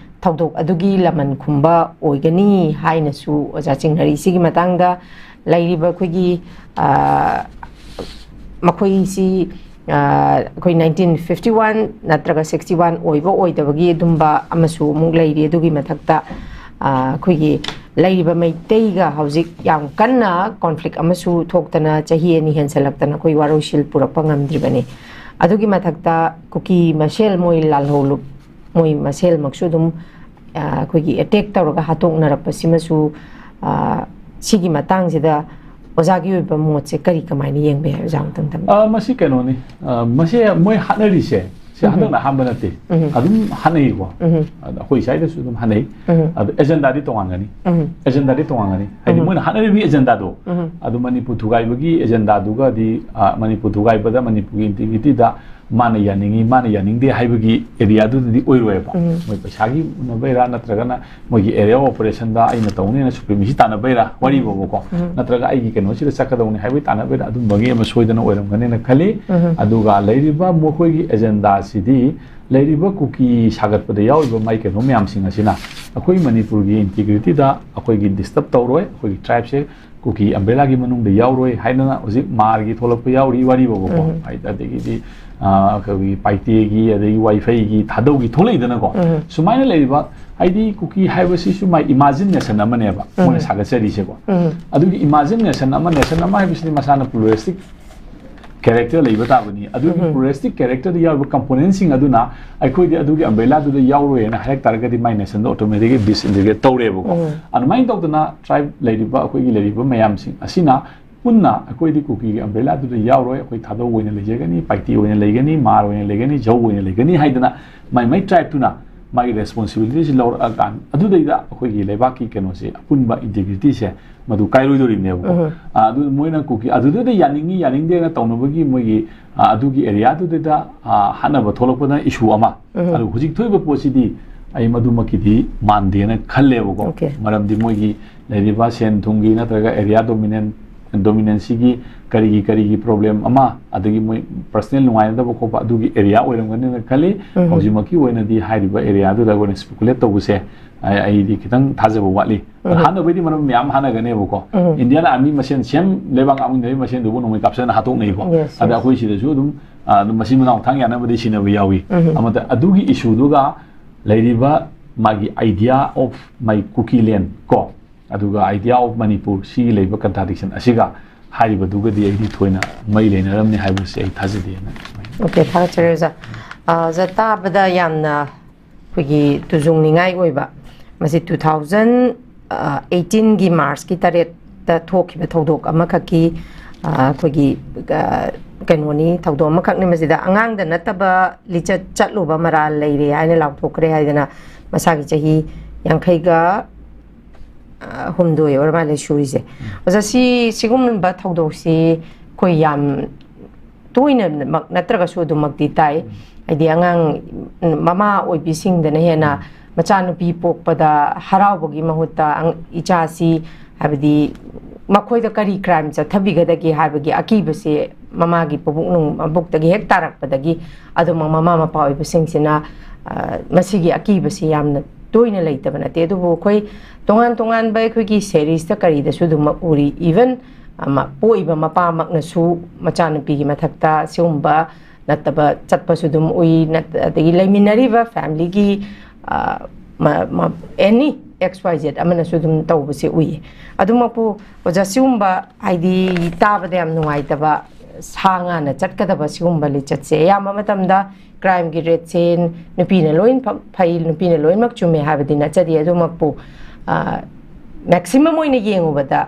थौदोक अदुगी लमन खुंबा ओइगनी हाइनसु ओजा चिंगनरी सिगी मतंगदा लाइरिबा खुगी मखोइसी कोई 1951 नत्रगा 61 ओइबो ओइदबगी दुंबा अमसु मुग लैरि दुगी मथक्ता खुगी लैरिबा मैतैगा हौजिक याम कन्ना कॉन्फ्लिक्ट अमसु थोक्तना चाही नि हेनसलक्तना कोई वारोशिल पुरपा ngamdribani adugi mathakta kuki masel moi lalholu moi masel maksu dum ꯑꯩꯈꯣꯏꯒꯤ ꯑꯦꯇꯦꯛ ꯇꯧꯔꯒ ꯍꯥꯠꯇꯣꯛꯅꯔꯛꯄꯁꯤꯃꯁꯨ ꯁꯤꯒꯤ ꯃꯇꯥꯡꯁꯤꯗ ꯑꯣꯖꯥꯒꯤ ꯑꯣꯏꯕ ꯃꯣꯠꯁꯦ ꯀꯔꯤ ꯀꯃꯥꯏꯅ ꯌꯦꯡꯕ ꯌꯥꯏ ꯑꯣꯖꯥ ꯑꯃꯇꯪ ꯊꯝꯕꯤꯌꯨ ꯃꯁꯤ ꯀꯩꯅꯣꯅꯤ ꯃꯁꯤ ꯃꯣꯏ ꯍꯥꯠꯅꯔꯤꯁꯦ ꯁꯤ ꯍꯟꯗꯛꯅ ꯑꯍꯥꯟꯕ ꯅꯠꯇꯦ ꯑꯗꯨꯝ ꯍꯥꯠꯅꯩꯀꯣ ꯑꯩꯈꯣꯏ ꯁ꯭ꯋꯥꯏꯗꯁꯨ ꯑꯗꯨꯝ ꯍꯥꯠꯅꯩ ꯑꯗꯨ ꯑꯦꯖꯦꯟꯗꯥꯗꯤ ꯇꯣꯉꯥꯟꯒꯅꯤ ꯑꯦꯖꯦꯟꯗꯥꯗꯤ ꯇꯣꯉꯥꯟꯒꯅꯤ ꯍꯥꯏꯗꯤ ꯃꯣꯏꯅ ꯍꯥꯠꯅꯔꯤꯕ ꯑꯦꯖꯦꯟꯗꯥꯗꯣ ꯑꯗꯨ ꯃꯅꯤꯄꯨꯔ ꯊꯨꯒꯥꯏꯕꯒꯤ ꯑꯦꯖꯦꯟꯗꯥꯗꯨꯒꯗꯤ ꯃꯅꯤꯄꯨꯔ ꯊꯨꯒꯥꯏꯕꯗ ꯃꯅꯤꯄꯨꯔꯒꯤ ꯏꯟꯇꯤꯒ꯭ꯔꯤꯇꯤꯗ ꯃꯥꯅ ꯌꯥꯅꯤꯡꯉꯤ ꯃꯥꯅ ꯌꯥꯅꯤꯡꯗꯦ ꯍꯥꯏꯕꯒꯤ ꯑꯦꯔꯤꯌꯥꯗꯨꯗꯗꯤ ꯑꯣꯏꯔꯣꯏꯕ ꯃꯣꯏ ꯄꯩꯁꯥꯒꯤ ꯎꯅꯕꯩꯔꯥ ꯅꯠꯇ꯭ꯔꯒꯅ ꯃꯣꯏꯒꯤ ꯑꯦꯔꯤꯌꯥ ꯑꯣꯄꯔꯦꯁꯟꯗ ꯑꯩꯅ ꯇꯧꯅꯦꯅ ꯁꯨꯄ꯭ꯔꯤꯃꯦꯁꯤ ꯇꯥꯟꯅꯕꯩꯔꯥ ꯋꯥꯔꯤꯕꯀꯣ ꯅꯠꯇ꯭ꯔꯒ ꯑꯩꯒꯤ ꯀꯩꯅꯣꯁꯤꯗ ꯆꯠꯀꯗꯧꯅꯤ ꯍꯥꯏꯕꯒꯤ ꯇꯥꯟꯅꯕꯩꯔꯥ ꯑꯗꯨꯝꯕꯒꯤ ꯑꯃ ꯁꯣꯏꯗꯅ ꯑꯣꯏꯔꯝꯒꯅꯤꯅ ꯈꯜꯂꯤ ꯑꯗꯨꯒ ꯂꯩꯔꯤꯕ ꯃꯈꯣꯏꯒꯤ ꯑꯦꯖꯦꯟꯗꯥꯁꯤꯗꯤ ꯂꯩꯔꯤꯕ ꯀꯨꯀꯤ ꯁꯥꯒꯠꯄꯗ ꯌꯥꯎꯔꯤꯕ ꯃꯥꯏ ꯀꯩꯅꯣ ꯃꯌꯥꯝꯁꯤꯡ ꯑꯁꯤꯅ ꯑꯩꯈꯣꯏ ꯃꯅꯤꯄꯨꯔꯒꯤ ꯏꯟꯇꯤꯒ꯭ꯔꯤꯇꯤꯗ ꯑꯩꯈꯣꯏꯒꯤ ꯗꯤꯁꯇꯔꯕ ꯇꯧꯔꯣꯏ ꯑꯩꯈꯣꯏꯒꯤ ꯇ꯭ꯔꯥꯏꯕꯁꯦ ꯀꯨꯀꯤ ꯑꯝꯕ꯭ꯔꯦꯂꯥꯒꯤ ꯃꯅꯨꯡꯗ ꯌꯥꯎꯔꯣꯏ ꯍꯥꯏꯗꯅ ꯍꯧꯖꯤꯛ ꯃꯥꯔꯒꯤ ꯊꯣꯛꯂꯛꯄ ꯌꯥꯎꯔꯤ ꯋꯥꯔꯤꯕꯀꯣ ꯑꯗꯒꯤꯗꯤ ꯑꯩꯈꯣꯏꯒꯤ ꯄꯥꯏꯇꯦꯒꯤ ꯑꯗꯒꯤ ꯋꯥꯏꯐꯩꯒꯤ ꯊꯥꯗꯧꯒꯤ ꯊꯣꯛꯂꯛꯏꯗꯅꯀꯣ ꯁꯨꯃꯥꯏꯅ ꯂꯩꯔꯤꯕ ꯍꯥꯏꯗꯤ ꯀꯨꯀꯤ ꯍꯥꯏꯕꯁꯤꯁꯨ ꯃꯥꯏ ꯏꯃꯥꯖꯤꯅꯦꯁꯟ ꯑꯃꯅꯦꯕ ꯃꯣꯏꯅ ꯁꯥꯒꯠꯆꯔꯤꯁꯦꯀꯣ ꯑꯗꯨꯒꯤ ꯏꯃꯥꯖꯤꯅꯦꯁꯟ ꯑꯃ ꯅꯦꯁꯟ ꯑꯃ ꯍꯥꯏꯕꯁꯤꯗꯤ ꯃꯁꯥꯅ ꯄ꯭ꯂꯨꯔꯦꯁꯇꯤꯛ ꯀꯦꯔꯦꯛꯇꯔ ꯂꯩꯕ ꯇꯥꯕꯅꯤ ꯑꯗꯨꯒꯤ ꯄ꯭ꯂꯨꯔꯦꯁꯇꯤꯛ ꯀꯦꯔꯦꯛꯇꯔꯗ ꯌꯥꯎꯔꯤꯕ ꯀꯝꯄꯣꯅꯦꯟꯁꯤꯡ ꯑꯗꯨꯅ ꯑꯩꯈꯣꯏꯗꯤ ꯑꯗꯨꯒꯤ ꯑꯝꯕ꯭ꯔꯦꯂꯥꯗꯨꯗ ꯌꯥꯎꯔꯣꯏꯅ ꯍꯥꯏꯔꯛ ꯇꯥꯔꯒꯗꯤ ꯃꯥꯏ ꯅꯦꯁꯟꯗ ꯑꯣꯇꯣꯃꯦꯇꯤꯛꯂꯤ ꯗꯤꯁꯏꯟꯇꯤꯒ꯭ꯔꯦꯠ ꯇꯧꯔꯦꯕꯀꯣ ꯑꯗꯨꯃꯥꯏꯅ ꯇꯧꯗꯅ ꯇ꯭ꯔꯥꯏꯕ ꯂꯩꯔꯤꯕ ꯑꯩꯈꯣꯏꯒꯤ ꯂꯩꯔꯤꯕ ꯃꯌꯥꯝꯁꯤꯡ ꯑꯁꯤꯅ ꯄꯨꯟꯅ ꯑꯩꯈꯣꯏꯗꯤ ꯀꯨꯀꯤꯒꯤ ꯑꯝꯕ꯭ꯔꯦꯂꯥꯗꯨꯗ ꯌꯥꯎꯔꯣꯏ ꯑꯩꯈꯣꯏ ꯊꯥꯗꯧ ꯑꯣꯏꯅ ꯂꯩꯖꯒꯅꯤ ꯄꯥꯏꯇꯤ ꯑꯣꯏꯅ ꯂꯩꯒꯅꯤ ꯃꯥꯔ ꯑꯣꯏꯅ ꯂꯩꯒꯅꯤ ꯖꯧ ꯑꯣꯏꯅ ꯂꯩꯒꯅꯤ ꯍꯥꯏꯗꯅ ꯃꯥꯏ ꯇ꯭ꯔꯥꯏꯕꯇꯨꯅ ꯃꯥꯒꯤ ꯔꯦꯁꯄꯣꯟꯁꯤꯕꯤꯂꯤꯇꯤꯁꯤ ꯂꯧꯔꯛꯑꯀꯥꯟ ꯑꯗꯨꯗꯩꯗ ꯑꯩꯈꯣꯏꯒꯤ ꯂꯩꯕꯥꯛꯀꯤ ꯀꯩꯅꯣꯁꯦ ꯑꯄꯨꯟꯕ ꯏꯟꯇꯤꯒ꯭ꯔꯤꯇꯤꯁꯦ ꯃꯗꯨ ꯀꯥꯏꯔꯣꯏꯗꯣꯔꯤꯕꯅꯦꯕꯀꯣ ꯑꯗꯨ ꯃꯣꯏꯅ ꯀꯨꯀꯤ ꯑꯗꯨꯗꯩꯗ ꯌꯥꯅꯤꯡꯉꯤ ꯌꯥꯅꯤꯡꯗꯦꯅ ꯇꯧꯅꯕꯒꯤ ꯃꯣꯏꯒꯤ ꯑꯗꯨꯒꯤ ꯑꯦꯔꯤꯌꯥꯗꯨꯗꯩꯗ ꯍꯥꯠꯅꯕ ꯊꯣꯛꯂꯛꯄꯅ ꯏꯁꯨ ꯑꯃ ꯑꯗꯨ ꯍꯧꯖꯤꯛ ꯊꯣꯛꯏꯕ ꯄꯣꯠꯁꯤꯗꯤ ꯑꯩ ꯃꯗꯨꯃꯛꯀꯤꯗꯤ ꯃꯥꯟꯗꯦꯅ ꯈꯜꯂꯦꯕꯀꯣ ꯃꯔꯝꯗꯤ ꯃꯣꯏꯒꯤ ꯂꯩꯔꯤꯕ ꯁꯦꯟ ꯊꯨꯝꯒꯤ ꯅꯠꯇ꯭ꯔꯒ ꯑꯦꯔꯤꯌꯥ ꯗꯣꯃꯤꯅꯦꯟꯁꯤꯒꯤ ꯀꯔꯤꯒꯤ ꯄ꯭ꯔꯣꯕ꯭ꯂꯦꯝ ꯑꯃ ꯑꯗꯒꯤ ꯃꯣꯏ ꯄꯔꯁꯅꯦꯜ ꯅꯨꯡꯉꯥꯏꯅꯗꯕ ꯈꯣꯠꯄ ꯑꯗꯨꯒꯤ ꯑꯦꯔꯤꯌꯥ ꯑꯣꯏꯔꯝꯒꯅꯤꯅ ꯈꯜꯂꯤ ꯍꯧꯖꯤꯛꯃꯛꯀꯤ ꯑꯣꯏꯅꯗꯤ ꯍꯥꯏꯔꯤꯕ ꯑꯦꯔꯤꯌꯥꯗꯨꯗ ꯑꯩꯈꯣꯏꯅ ꯁ꯭ꯄꯦꯀꯨꯂꯦꯠ ꯇꯧꯕꯁꯦ ꯑꯩꯗꯤ ꯈꯤꯇꯪ ꯊꯥꯖꯕ ꯋꯥꯠꯂꯤ ꯍꯥꯟꯅꯕꯩꯗꯤ ꯃꯔꯝ ꯃꯌꯥꯝ ꯍꯥꯟꯅꯒꯅꯦꯕꯀꯣ ꯏꯟꯗꯤꯌꯥꯟ ꯑꯥꯔꯃꯤ ꯃꯁꯦꯟ ꯁꯦꯝ ꯂꯩꯕꯥꯛ ꯉꯥꯛꯃꯤꯟꯅꯔꯤꯕ ꯃꯁꯦꯟꯗꯨꯕꯨ ꯅꯣꯡꯃꯩ ꯀꯥꯞꯁꯤꯟꯅ ꯍꯥꯠꯇꯣꯛꯅꯩꯀꯣ ꯑꯗ ꯑꯩꯈꯣꯏ ꯁꯤꯗꯁꯨ ꯑꯗꯨꯝ ꯃꯁꯤ ꯃꯅꯥꯎ ꯊꯥꯡ ꯌꯥꯅꯕꯗꯤ ꯁꯤꯟꯅꯕ ꯌꯥꯎꯏ ꯑꯃꯗ ꯑꯗꯨꯒꯤ ꯏꯁꯨꯗꯨꯒ ꯂꯩꯔꯤꯕ ꯃꯥꯒꯤ ꯑꯥꯏꯗꯤꯌꯥ ꯑꯣꯐ ꯃꯥꯏ ꯀꯨꯀꯤꯂꯦꯟ ꯀꯣ ꯑꯗꯨꯒ ꯑꯥꯏꯗꯤꯌꯥ ꯑꯣꯐ ꯃꯅꯤꯄꯨꯔ ꯁꯤꯒꯤ ꯂꯩꯕ ꯀꯟꯇ꯭ꯔꯥꯗꯤꯛꯁꯟ ꯑꯁꯤꯒ ꯍꯥꯏꯔꯤꯕꯗꯨꯒꯗꯤ ꯑꯩꯗꯤ ꯊꯣꯏꯅ ꯃꯔꯤ ꯂꯩꯅꯔꯝꯅꯤ ꯍꯥꯏꯕꯁꯤ ꯑꯩ ꯊꯥꯖꯗꯦꯅ ꯑꯣꯀꯦ ꯊꯥꯒꯠꯆꯔꯤ ꯑꯣꯖꯥ ꯑꯣꯖꯥ ꯇꯥꯕꯗ ꯌꯥꯝꯅ ꯑꯩꯈꯣꯏꯒꯤ ꯇꯨꯖꯨꯡꯅꯤꯡꯉꯥꯏ ꯑꯣꯏꯕ ꯃꯁꯤ 2018ꯒꯤ ꯃꯥꯔꯆꯀꯤ 8ꯇ ꯊꯣꯛꯈꯤꯕ ꯊꯧꯗꯣꯛ ꯑꯃꯈꯛꯀꯤ ꯑꯩꯈꯣꯏꯒꯤ ꯀꯩꯅꯣꯅꯤ ꯊꯧꯗꯣꯛ ꯑꯃꯈꯛꯅꯤ ꯃꯁꯤꯗ ꯑꯉꯥꯡꯗ ꯅꯠꯇꯕ ꯂꯤꯆꯠ ꯆꯠꯂꯨꯕ ꯃꯔꯥꯜ ꯂꯩꯔꯦ ꯍꯥꯏꯅ ꯂꯥꯎꯊꯣꯛꯈ꯭ꯔꯦ ꯍꯥꯏꯗꯅ ꯃꯁꯥꯒꯤ ꯆꯍꯤ 50ꯍꯨꯝꯗꯣꯏ ꯑꯣꯏꯔ ꯃꯥꯜꯂꯦ ꯁꯨꯔꯤꯁꯦ ꯑꯣꯖꯥ ꯁꯤꯒꯨꯝꯕ ꯊꯧꯗꯣꯛꯁꯤ ꯑꯩꯈꯣꯏ ꯌꯥꯝ ꯇꯣꯏꯅꯃꯛ ꯅꯠꯇ꯭ꯔꯒꯁꯨ ꯑꯗꯨꯃꯛꯇꯤ ꯇꯥꯏ ꯍꯥꯏꯗꯤ ꯑꯉꯥꯡ ꯃꯃꯥ ꯑꯣꯏꯕꯤꯁꯤꯡꯗꯅ ꯍꯦꯟꯅ ꯃꯆꯥꯅꯨꯄꯤ ꯄꯣꯛꯄꯗ ꯍꯔꯥꯎꯕꯒꯤ ꯃꯍꯨꯠꯇ ꯏꯆꯥꯁꯤ ꯍꯥꯏꯕꯗꯤ ꯃꯈꯣꯏꯗ ꯀꯔꯤ ꯀ꯭ꯔꯥꯏꯝ ꯆꯠꯊꯕꯤꯒꯗꯒꯦ ꯍꯥꯏꯕꯒꯤ ꯑꯀꯤꯕꯁꯤ ꯃꯃꯥꯒꯤ ꯃꯕꯨꯛꯇꯒꯤ ꯍꯦꯛ ꯇꯥꯔꯛꯄꯗꯒꯤ ꯑꯗꯨꯃꯛ ꯃꯃꯥ ꯃꯄꯥ ꯑꯣꯏꯕꯁꯤꯡꯁꯤꯅ ꯃꯁꯤꯒꯤ ꯑꯀꯤꯕꯁꯤ ꯌꯥꯝꯅ ꯇꯣꯏꯅ ꯂꯩꯇꯕ ꯅꯠꯇꯦ ꯑꯗꯨꯕꯨ ꯑꯩꯈꯣꯏ ꯇꯣꯉꯥꯟ ꯇꯣꯉꯥꯟꯕ ꯑꯩꯈꯣꯏꯒꯤ ꯁꯦꯔꯤꯁꯇ ꯀꯔꯤꯗꯁꯨ ꯑꯗꯨꯃꯛ ꯎꯔꯤ ꯏꯚꯟ ꯄꯣꯛꯏꯕ ꯃꯄꯥꯃꯛꯅꯁꯨ ꯃꯆꯥꯅꯨꯄꯤꯒꯤ ꯃꯊꯛꯇ ꯁꯤꯒꯨꯝꯕ ꯅꯠꯇꯕ ꯆꯠꯄꯁꯨ ꯑꯗꯨꯝ ꯎꯏ ꯑꯗꯒꯤ ꯂꯩꯃꯤꯟꯅꯔꯤꯕ ꯐꯦꯃꯤꯂꯤꯒꯤ ꯑꯦꯅꯤ XYZ ꯑꯃꯅꯁꯨ ꯑꯗꯨꯝ ꯇꯧꯕꯁꯦ ꯎꯏ ꯑꯗꯨꯃꯛꯄꯨ ꯑꯣꯖꯥ ꯁꯤꯒꯨꯝꯕ ꯍꯥꯏꯗꯤ ꯇꯥꯕꯗ ꯌꯥꯝ ꯅꯨꯡꯉꯥꯏꯇꯕ ꯁꯥ ꯉꯥꯅ ꯆꯠꯀꯗꯕ ꯁꯤꯒꯨꯝꯕ ꯂꯤꯆꯠꯁꯦ ꯑꯌꯥꯝꯕ ꯃꯇꯝꯗ ꯀ꯭ꯔꯥꯏꯝꯒꯤ ꯔꯦꯠꯁꯦ ꯅꯨꯄꯤꯅ ꯂꯣꯏꯅ ꯐꯩ ꯅꯨꯄꯤꯅ ꯂꯣꯏꯅꯃꯛ ꯆꯨꯝꯃꯦ ꯍꯥꯏꯕꯗꯤ ꯅꯠꯆꯗꯦ ꯑꯗꯨꯃꯛꯄꯨ ꯃꯦꯛꯁꯤꯃꯝ ꯑꯣꯏꯅ ꯌꯦꯡꯉꯨꯕꯗ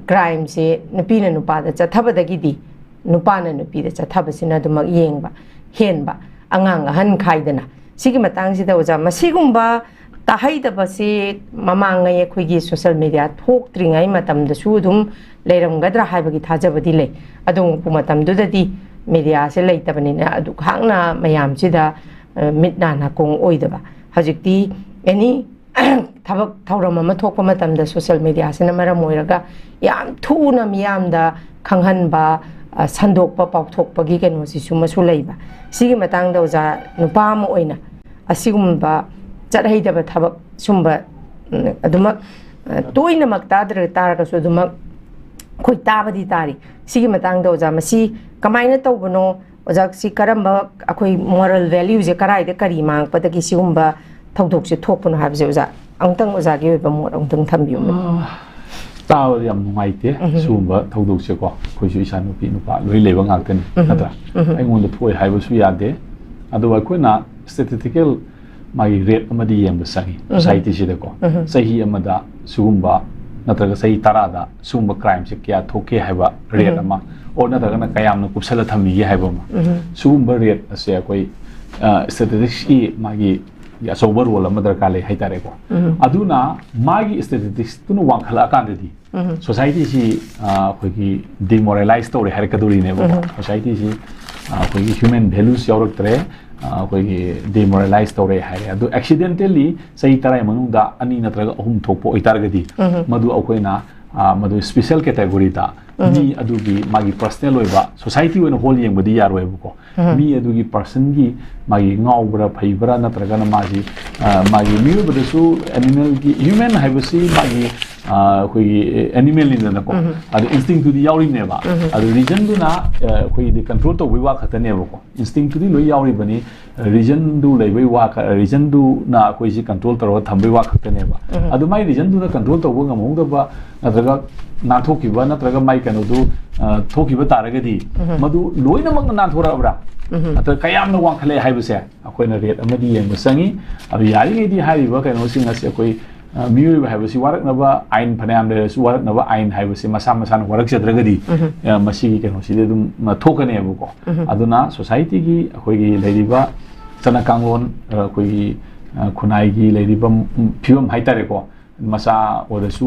ꯀ꯭ꯔꯥꯏꯝꯁꯦ ꯅꯨꯄꯤꯅ ꯅꯨꯄꯥꯗ ꯆꯠꯊꯕꯗꯒꯤꯗꯤ ꯅꯨꯄꯥꯅ ꯅꯨꯄꯤꯗ ꯆꯠꯊꯕꯁꯤꯅ ꯑꯗꯨꯃꯛ ꯍꯦꯟꯕ ꯑꯉꯥꯡ ꯑꯍꯟ ꯈꯥꯏꯗꯅ ꯁꯤꯒꯤ ꯃꯇꯥꯡꯁꯤꯗ ꯑꯣꯖꯥ ꯃꯁꯤꯒꯨꯝꯕ ꯇꯥꯍꯩꯗꯕꯁꯤ ꯃꯃꯥꯡꯉꯩ ꯑꯩꯈꯣꯏꯒꯤ ꯁꯣꯁꯤꯌꯦꯜ ꯃꯤꯗꯤꯌꯥ ꯊꯣꯛꯇ꯭ꯔꯤꯉꯩ ꯃꯇꯝꯗꯁꯨ ꯑꯗꯨꯝ ꯂꯩꯔꯝꯒꯗ꯭ꯔꯥ ꯍꯥꯏꯕꯒꯤ ꯊꯥꯖꯕꯗꯤ ꯂꯩ ꯑꯗꯨꯕꯨ ꯃꯇꯝꯗꯨꯗꯗꯤ ꯃꯤꯗꯤꯌꯥꯁꯦ ꯂꯩꯇꯕꯅꯤꯅ ꯑꯗꯨꯈꯥꯛꯅ ꯃꯌꯥꯝꯁꯤꯗ ꯃꯤꯠ ꯅꯥ ꯅꯥꯀꯣꯡ ꯑꯣꯏꯗꯕ ꯍꯧꯖꯤꯛꯇꯤ ꯑꯦꯅꯤ ꯊꯕꯛ ꯊꯧꯔꯝ ꯑꯃ ꯊꯣꯛꯄ ꯃꯇꯝꯗ ꯁꯣꯁꯤꯌꯦꯜ ꯃꯤꯗꯤꯌꯥꯁꯤꯅ ꯃꯔꯝ ꯑꯣꯏꯔꯒ ꯌꯥꯝ ꯊꯨꯅ ꯃꯤꯌꯥꯝꯗ ꯈꯪꯍꯟꯕ ꯁꯟꯗꯣꯛꯄ ꯄꯥꯎꯊꯣꯛꯄꯒꯤ ꯀꯩꯅꯣꯁꯤꯁꯨ ꯃꯁꯨ ꯂꯩꯕ ꯁꯤꯒꯤ ꯃꯇꯥꯡꯗ ꯑꯣꯖꯥ ꯅꯨꯄꯥ ꯑꯃ ꯑꯣꯏꯅ ꯑꯁꯤꯒꯨꯝꯕ ꯆꯠꯍꯩꯗꯕ ꯊꯕꯛ ꯁꯨꯝꯕ ꯑꯗꯨꯃꯛ ꯇꯣꯏꯅꯃꯛ ꯇꯥꯔꯒꯁꯨ ꯑꯗꯨꯃꯛ ꯑꯩꯈꯣꯏ ꯇꯥꯕꯗꯤ ꯇꯥꯔꯤ ꯁꯤꯒꯤ ꯃꯇꯥꯡꯗ ꯑꯣꯖꯥ ꯃꯁꯤ ꯀꯃꯥꯏꯅ ꯇꯧꯕꯅꯣ ꯑꯣꯖꯥ ꯁꯤ ꯀꯔꯝꯕ ꯑꯩꯈꯣꯏ ꯃꯣꯔꯦꯜ ꯚꯦꯂ꯭ꯌꯨꯁꯦ ꯀꯔꯥꯏꯗ ꯀꯔꯤ ꯃꯥꯡꯉꯛꯄꯗꯒꯤ ꯁꯤꯒꯨꯝꯕ ꯊꯧꯗꯣꯛꯁꯦ ꯊꯣꯛꯄꯅꯣ ꯍꯥꯏꯕꯁꯦ ꯑꯣꯖꯥ ꯑꯃꯨꯛꯇꯪ ꯑꯣꯖꯥꯒꯤ ꯑꯣꯏꯕ ꯃꯣꯠ ꯑꯃꯨꯛꯇꯪ ꯊꯝꯕꯤꯌꯨ ꯇꯥꯕꯗ ꯌꯥꯝ ꯅꯨꯡꯉꯥꯏꯇꯦ ꯁꯤꯒꯨꯝꯕ ꯊꯧꯗꯣꯛꯁꯦꯀꯣ ꯑꯩꯈꯣꯏꯁꯨ ꯏꯆꯥ ꯅꯨꯄꯤ ꯅꯨꯄꯥ ꯂꯣꯏ ꯂꯩꯕ ꯉꯥꯛꯇꯅꯤ ꯅꯠꯇ꯭ꯔꯥ ꯑꯩꯉꯣꯟꯗ ꯊꯣꯛꯑꯦ ꯍꯥꯏꯕꯁꯨ ꯌꯥꯗꯦ ꯑꯗꯨꯒ ꯑꯩꯈꯣꯏꯅ ꯁ꯭ꯇꯦꯇꯤꯁꯇꯤꯀꯦꯜ मागी रेट अमदी येंब संगी सोसाइटी से देखो सही अमदा सुगुम्बा नत्रगा सही तरादा सुगुम्बा क्राइम से क्या थोके हैबा रेट अमा और नत्रगा न कयाम न कुपसल थमी ये हैबा सुगुम्बा रेट असे कोई स्टैटिस्टिक्स की मागी या सोबर रोल अमा दरकार ले हैतारे को अदुना मागी स्टैटिस्टिक्स तुनु वांखला कांददी सोसाइटी सी कोई डिमोरलाइज तौरे हरकदुरी ने सोसाइटी सी कोई ह्यूमन वैल्यूज यावरक्तरे कोई डिमोरलाइज तौरे है अदु एक्सीडेंटली सही तरह मनुंदा अनी नत्रगा अहुम थोपो इतारगदी मधु अखोइना मधु स्पेशल कैटेगरी दा मी अदुगी मागी पर्सनल होइबा सोसाइटी ओइन होल येंबदी यारोइबको मी अदुगी पर्सन की मागी ngaubra phaibra natraga na magi mi badasu animal ki human haibasi magi koi animal in na ko adu instinct to di yauri ne ba adu region du na koi di control to wi wa khatane ba ko instinct to di loi yauri bani region du lei bai wa region du na koi si control to ro thambai wa khatane ba adu mai region du na control to ba ngamong da ba natraga na thoki ba natraga mai kanu du thoki ba taraga di madu loi na mak na thora abra अत कयाम न वांखले हाइबसे अखोइना rate अमदी Young संगी अब यारी दी हाइबा canoe सिंग असे कोई mu हाइबसी वारकनबा आइन फनाम ले सु वारकनबा आइन हाइबसे मसा मसा न वारक जद्रगदी मसी कैनो सिदे दुम थोकने बको अदुना सोसाइटी की अखोइगी लेरिबा चना कांगोन कोई खुनाई की लेरिबा फिवम हाइतारेको मसा ओरसु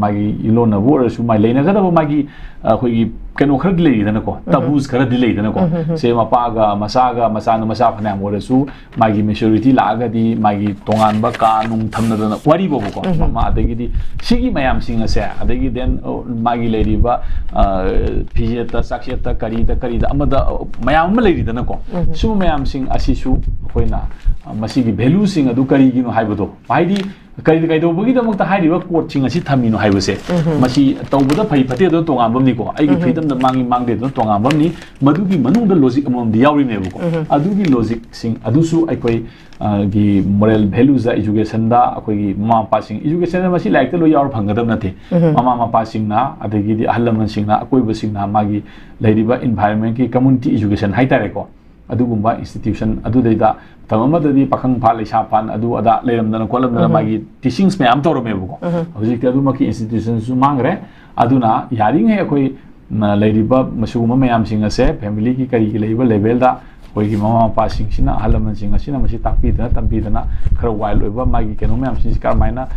मागी इलोना बोरसु माई लेनगदबा मागी अखोइगी कनो खर लेदन को तबूज खर लेदन को से मपागा मसागा मसानु मसा फनाम ओरसु मागी मेच्योरिटी लागदी मागी तोंगानबा कानुम थमनदन वारी बोबो को मा अदगिदी सिगी मयाम सिंग असे अदगी देन मागी लेरिबा फिजेता साक्षेता करीदा अमदा मयाम लेरिदन को सु मयाम सिंग असिसु अखोइना मसिगी वैल्यू सिंग अदु करीगिनो हाइबदो हाइदी कई कई दमक हाइरिबा कोर्ट सिंग असि थमिनो हाइबसे मसी तौबदा फै फते दो तोंगाबमनी को आइगी फ्रीडम द मांगी मांगदे दो तोंगाबमनी मधुगी मनुंग द लॉजिक अमम दि यावरिनेबो को अदुगी लॉजिक सिंग अदुसु अइकोई गी मोरल वैल्यूज एजुकेशन दा अखोई मामा पासिंग एजुकेशन मसी लाइक लो यावर फंगदम नथे मामा पासिंग ना अदगी दि अहलमन सिंग ना अकोइब सिंग ना मागी लेरिबा एनवायरनमेंट की कम्युनिटी एजुकेशन हाइतारे को अदुगुम्बा इंस्टीट्यूशन अदुदैदा तममददी पाखंग फा लेसा फान अदु अदा लेरमदन कोलमदन मागी टीचिंग्स में आम तौरमेबको हजिक अदुमकी इंस्टीट्यूशन सु मांगरे अदुना यारिंग है कोई लेरिबा मसुगुम मयाम सिंग असे फैमिली की करी की लेबल लेवल दा कोई मामा पापा सिंग सिना हलमन सिंग असिना मसी तापीदना तंबीदना खर वाइल ओइबा मागी केनो मयाम सिंग कारमाइना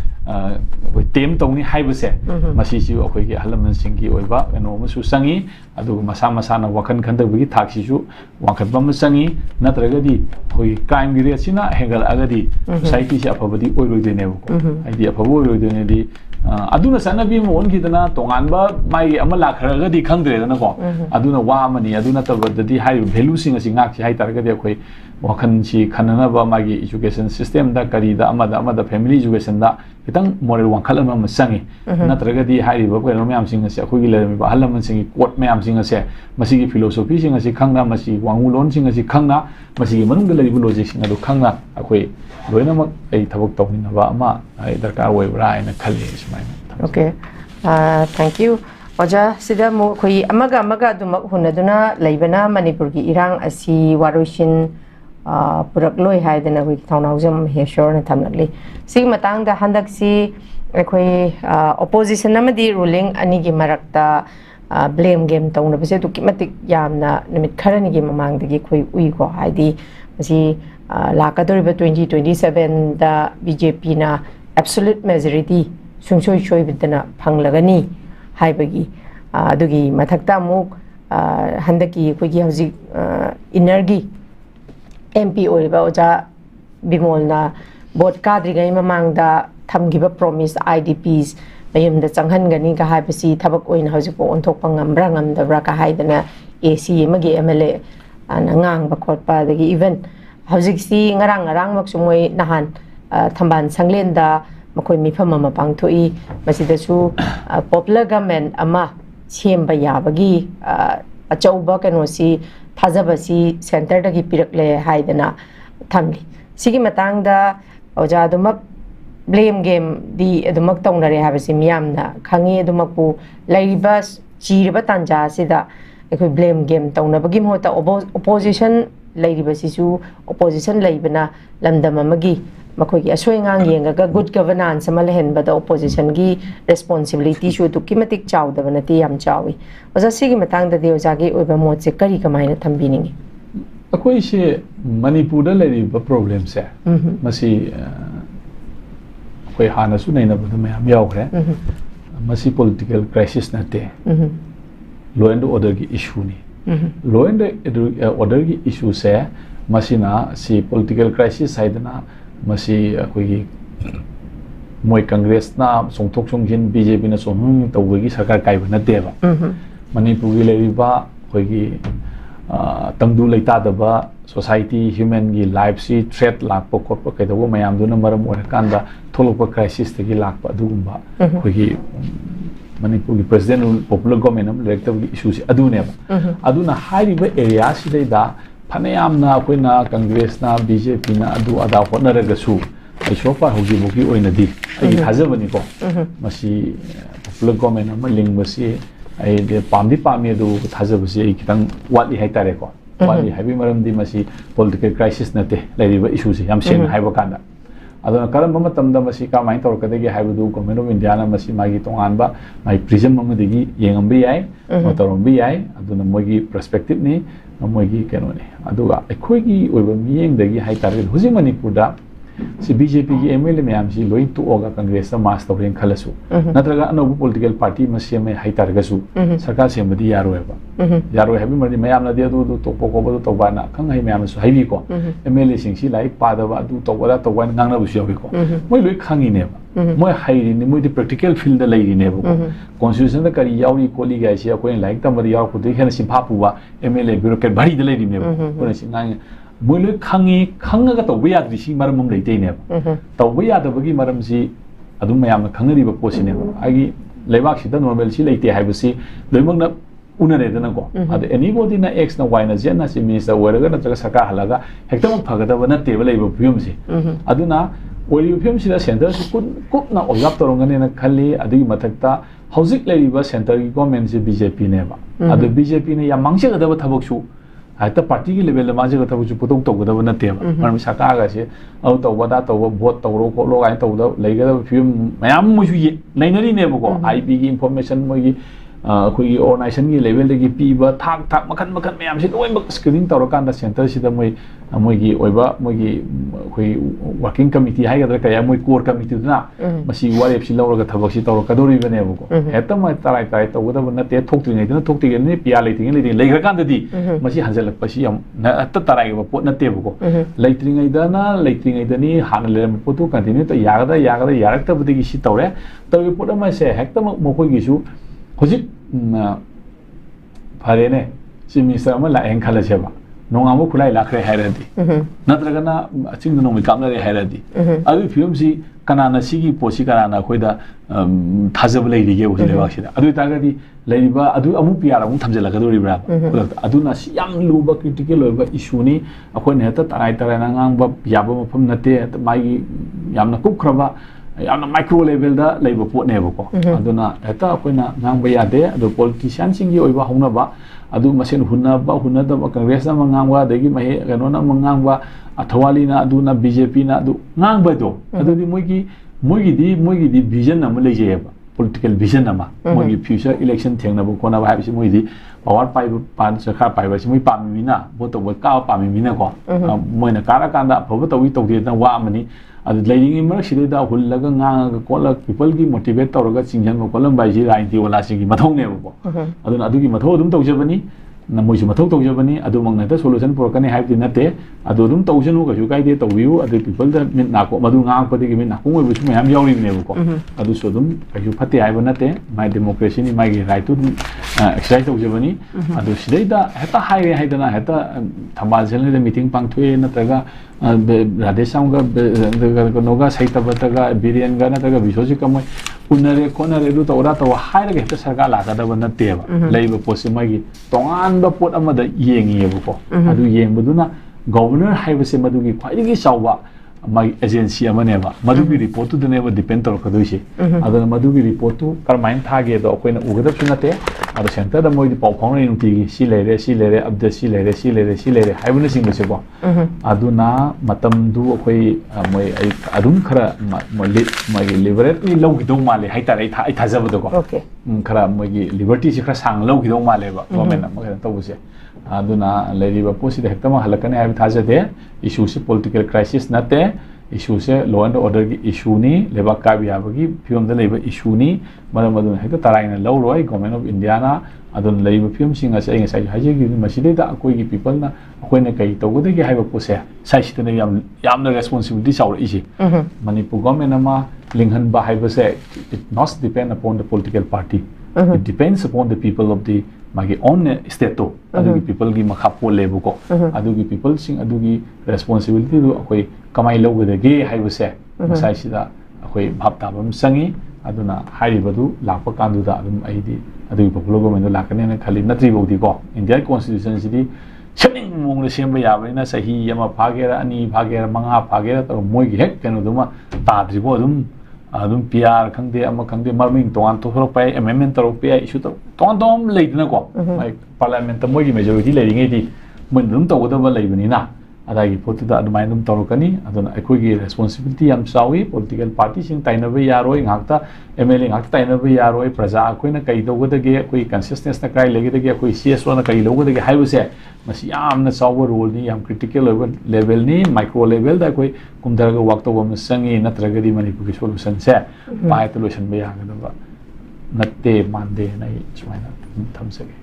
कोई टेम तौनी हाइबसे मसी सि अखोई की हलमन सिंग की ओइबा एनो मसु संगी अदु मसा मसा न वखन खंदबगी थाक्सिसु वाखतबम संगी नत्रगदी कोई क्राइम गी रेसिना हेंगल अगदी सोसाइटी से अफबदी ओइरोइदेनेबको आइदी अफबो ओइरोइदेनेदी अदुना सनबी मोन गिदना तोंगानबा माई अमा लाखरगदी खंद्रेदना को अदुना वामनी अदुना तबददी हाइ वैल्यू सिंग असि ngaksi hai targadi akhoi wakhan si khanana magi education system da kari da amada family education da kitang moral wankhala ma sangi natragadi hai ba ko myam sing ase akhoi gi lermi ba halaman sing quote myam sing ase masi gi philosophy sing ase khangna masi wangulon sing ase khangna masi gi manung da lari logic sing adu khangna akhoi loina mak ai thabak tawni ba ama ai darkar oi bra ina khali ismaina okay thank you Oja sida mo koi amaga dumak hunaduna laibana manipur ki irang asi warushin purak loi haidana wi thaunaujam heshor na thamnali sig matang da handak si koi opposition namadi ruling ani gi marakta blame game tawna base tu kimatik yamna nimit kharani gi mamang dagi koi ui ko haidi masi lakadori 2027 da BJP na absolute majority sungsoi choi bidana phanglagani हाइबगी अदुगी मथक्ता मुक हंदकी कोई हजिक इनर्गी MP ओइबा ओजा बिमोलना boat काद्रिगै ममांगदा थमगिबा promise आईडीपीस मयमदा चंगहनगनी का हाइबसी थबक ओइन हजिक ओनथोकपा ngambra ngamdabra ka haidana AC magi MLA ngang ba khotpa dagi even hजिक सी ngarang mak sumoi nahan thamban sanglenda मखोई मिफम अमा पांगथोई मसिदसु popular government अमा सेमबा याबगी अचौबा कनोसी थाजबसी सेंटर दगी पिरकले हाइदना थमली सिगी मतांगदा ओजादुमक ब्लेम गेम दी अदुमक तौनरे हाबसी मियामना खंगी अदुमकपु लैरिबा चीरबा तांजा सिदा एखोई ब्लेम गेम तौनबगी मोता opposition leiribasisu opposition leibana lamdam amagi makhoi asoi ngang yengaga good governance ama lehenbada opposition gi responsibility su tukimatik chawdaba nati yam chawi oja sigi matang da de oja gi oiba motse kari kamaina thambiningi akoi se manipur da leiriba problem se masi koi hana su nei na bu me am yaw re masi political crisis na te law and order ki issue ni law and order ki issue se masina si political crisis side na masi koi moi congress na songthok songjin bjp na somhung tawgi sarkar kai bana te ba manipur gi leiriba koi gi tangdu leita daba society human gi life si threat lakpa khotpa kaidawo mayam duna maram ora kanda tholokpa crisis te gi lakpa dugumba koi gi manipur gi president popular government am elective issue si adune ba aduna hariba area si da phanayam na koina congress na bjp na adu ada honaraga su ai sofa hogi bogi oina di ai thajabani ko masi popular government am lingbasi ai de pamdi pami du thajabasi ai kitang wali hai tare ko wali habi maram di masi political crisis na te lairiba issue si yam sen haiba kanda aduna karam bama tamda masi ka mai tor kadegi haibu du government of india na masi magi tongan ba mai prism mama degi yengambi ai motorombi ai aduna mogi perspective ni mogi keno ni aduga ekhoi gi oiba miyeng degi hai target huji manipur da si bjp gi mla mayam si loi tu oga congress mas tawren khalasu natraga anobu political party masi mai hai targa su sarkar semadi yaro yaro habi mari mayam na dia du to ko ba to ba na khang hai mayam su haibi ko mla sing si lai pa da ba du to wala to ba ngang na bu si ko moi loi khangi ne ba moi hai ri ni moi di practical field da lai ri ne ba ko constitution da kari yauri ko li ga si ko lai tam ba yaw ko de khen sim pha pu ba mla bureaucrat bari da lai ri ne ba ko si ngang moi loi khangi khanga to ba ya di si maram mum lai te ne ba to ba ya da ba gi maram si adu mayam na khangari ba ko si ne agi leibak si da normal si lai te hai ba si loimang na unare dana ko ad anybody na x na y na z na si minister weraga na traga saka halaga hektam phagada bana table leiba pyum si aduna ori pyum si da center si kup na observe torongane na khali adi mathakta hauzik leiba center gi government si bjp ne ba adu bjp ne ya mangse gada ba thabak su aita party gi level ma je ga thabak su putok to gada bana te ba mar saka ga si au to wada to vote to ro ko lo ga to da leiga pyum mayam mu su ye nainari ne ba ko ip gi information mo gi khui organization gi level de gi piba thak makan mayam si loi mak screening tawra kan da center si da moi gi oiba moi gi khui working committee hai ga ka ya moi core committee na masi warep si lawra ga thabak si tawra ka dori bane bu ko heta ma tarai to ga da na te thok tri ngai da thok tri ni pia lai gra kan da di masi hanjal pasi yam na ta tarai ga pot na te bu ko lai tri ngai da ni han le pot tu continue to ya ga da yarak ta bu gi si tawre to gi pot ma se hekta mo khoi gi su Hojik farene si minister ama la engkhala cheba nongamu khulai lakre hairadi natraga na aching no mi kamna re hairadi adu film si kanana sigi posi kanana khoida thajab lei ri ge hu le wax sida adu tagadi leiba adu amu piara amu thamjala ga dori bra adu na si yam luba critical loba issue ni akhoi ne ta tarai na ngang ba yaba mafam nate mai yamna kupkraba yamna micro level da leiba pot ne ba ko aduna eta akoina ngang ba ya de adu politician singi oiba hongna ba adu masen hunna da congress na ngang wa degi mahe gano na ngang ba athwali na adu na bjp na adu ngang ba do adu di moigi di vision na ma leje ba political vision na ma moigi future election thengna ba kona ba ha bi moigi power pai pan sarkar pai ba si moi pami na bo to ba ka pami na ko moina kara kanda phoba to wi to de na wa amani adu leading mar si da hullaga nga ko la people gi motivate tawraga chingjan mo kolam bai ji rain ti wala si gi mathong ne bo aduna adu gi matho dum tawjabani na moi ji mathok tawjabani adu mangna da solution porkani haib din nate adu dum tawjanu ga ju kai de tawbiu adu people da min na ko madu nga ko de gi min na ko mo bu mayam yawi ne bo ko adu so dum ka ju phate ai ba nate my democracy ni my gi right to exercise tawjabani adu sidai da heta hai haidana heta thambal jel ne meeting pang thue na taga Radhesam ga noga saita bataga birian ga na taga bisoji kamai unare konare du tawra taw haira ga sarga la ga da ban te ba leiba posima gi tongan ba pot ama da yengi bu ko adu yeng bu na governor haiba se madu gi khwai gi chawba my agency amaneba madugi report to the never depend on kadushi adana madugi report to karmain thage do koina ugada sunate ada center da moi pau phang ni nuti si lere update si lere haibuna sing bese ko aduna matam du koi moi adum khara moi liberate ni logi do male haitare ai thajaba do ko khara moi liberty si khara sang logi do male ba government ma to buse aduna leriba posi hektama halakane hai thajade issue se political crisis nate issue se law and order gi issue ni leba ka bi habagi film da leba issue ni maram adun hekta taraina law roi government of india na adun leba film singa se ngai sai haje gi maside da akoi gi people na akoi na kai to gode gi haiba pose sai sita ne yam na responsibility chaw isi manipur government ma linghan ba haiba se it must depend upon the political party it depends upon the people of the magi own state to adugi people gi makha po lebu ko adugi people sing adugi responsibility do akoi kamai logode ge haibase masai sida akoi bhap tabam sangi aduna hariba du lakpa kandu da adum aidi adugi popular government lakane na khali natri bodi ko india constitution sidi cheming mong le semba yabe na sahi yama phagera ani phagera manga phagera to moi gi hek kenu duma tadri bo adum PR khangde ama khangde marming tongan to thorok pai amendment torok pai issue to ton leidna ko like parliament moi gi majority leiding edi mun dum to goda ba leibani na adagi photo da adumai dum torokani aduna akoi gi responsibility am sawi political party sing taina ba yaroi ngakta MLA ngakta taina ba yaroi praja akoi na kai do goda ge akoi consistence na kai legi de ge akoi CSO na kai lo goda ge haibu se masi yam na saw role ni yam critical level ni micro level da akoi kumdar ga work to bam sangi natraga di manipur ki solution se pai to solution ba ya ga ba natte mande nai chmaina tham sage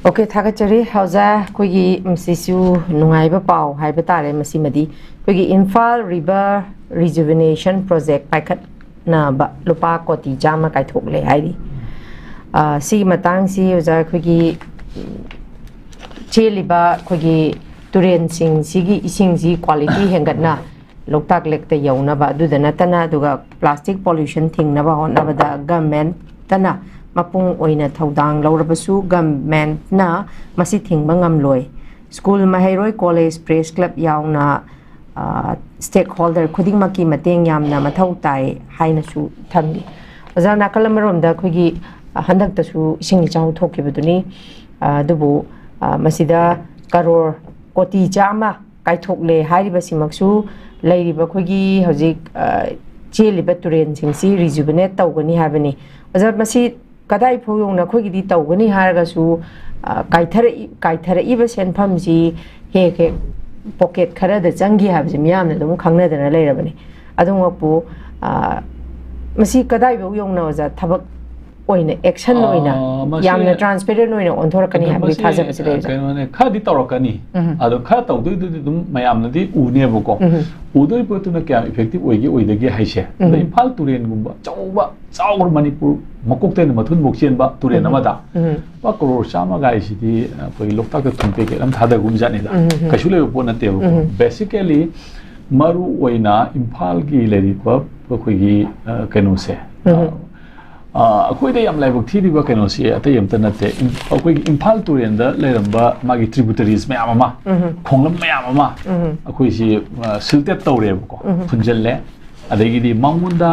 Okay, thakachari hauza koigi msisu nungaiba pau haiba tare masimadi koigi Imphal River Rejuvenation Project paikat na ba lupa koti jama kai thokle hairi si matang si hauza koigi cheliba koigi turen sing sigi ising ji quality hengatna loktak lekte yauna ba dudana tana duga plastic pollution thingna ba honna ba da government tana mapung oina thodang laurabasu government na masi thingba ngamloi school mahairoi college press club yauna stakeholder khudingmaki mateng yamna mathau tai haina su thamdi ozana kalamarom da khogi handak ta su ising chau thokibaduni dubu masida karor koti jama kaithokle hairiba simaksu leiriba khogi hojik cheliba turen singsi rejuvenate tawgani habani ozar masi kadai phuyong na khoi gi tawgani haraga kaithara iba senpham ji he pocket khara da jangi habji miyam na dum khangna dana leirabani adung pu masi kadai phuyong na za thabak oina action oina yamna transparent oina onthorkani habri thaja basile kanone khadi tawrakani ado kha tawdu dum mayam na di une boko udoi potuna kya effective oigi oidagi haise Imphal turen gumba chawur manipur makokte na mathun bokchen ba turen amada ba crore chama gai sidi koi loktak ta thumpe ke am thada gumja ni da kashule pona te basically maru oina Imphal gi leri pa koi gi kenu se akwai yam laibuk thi riba keno si ata yam tanate akwai Imphal turen da leiramba magi tributaries mayam ama khonglam mayam ama akwai si siltet tawre ko phunjalle adagi di mangunda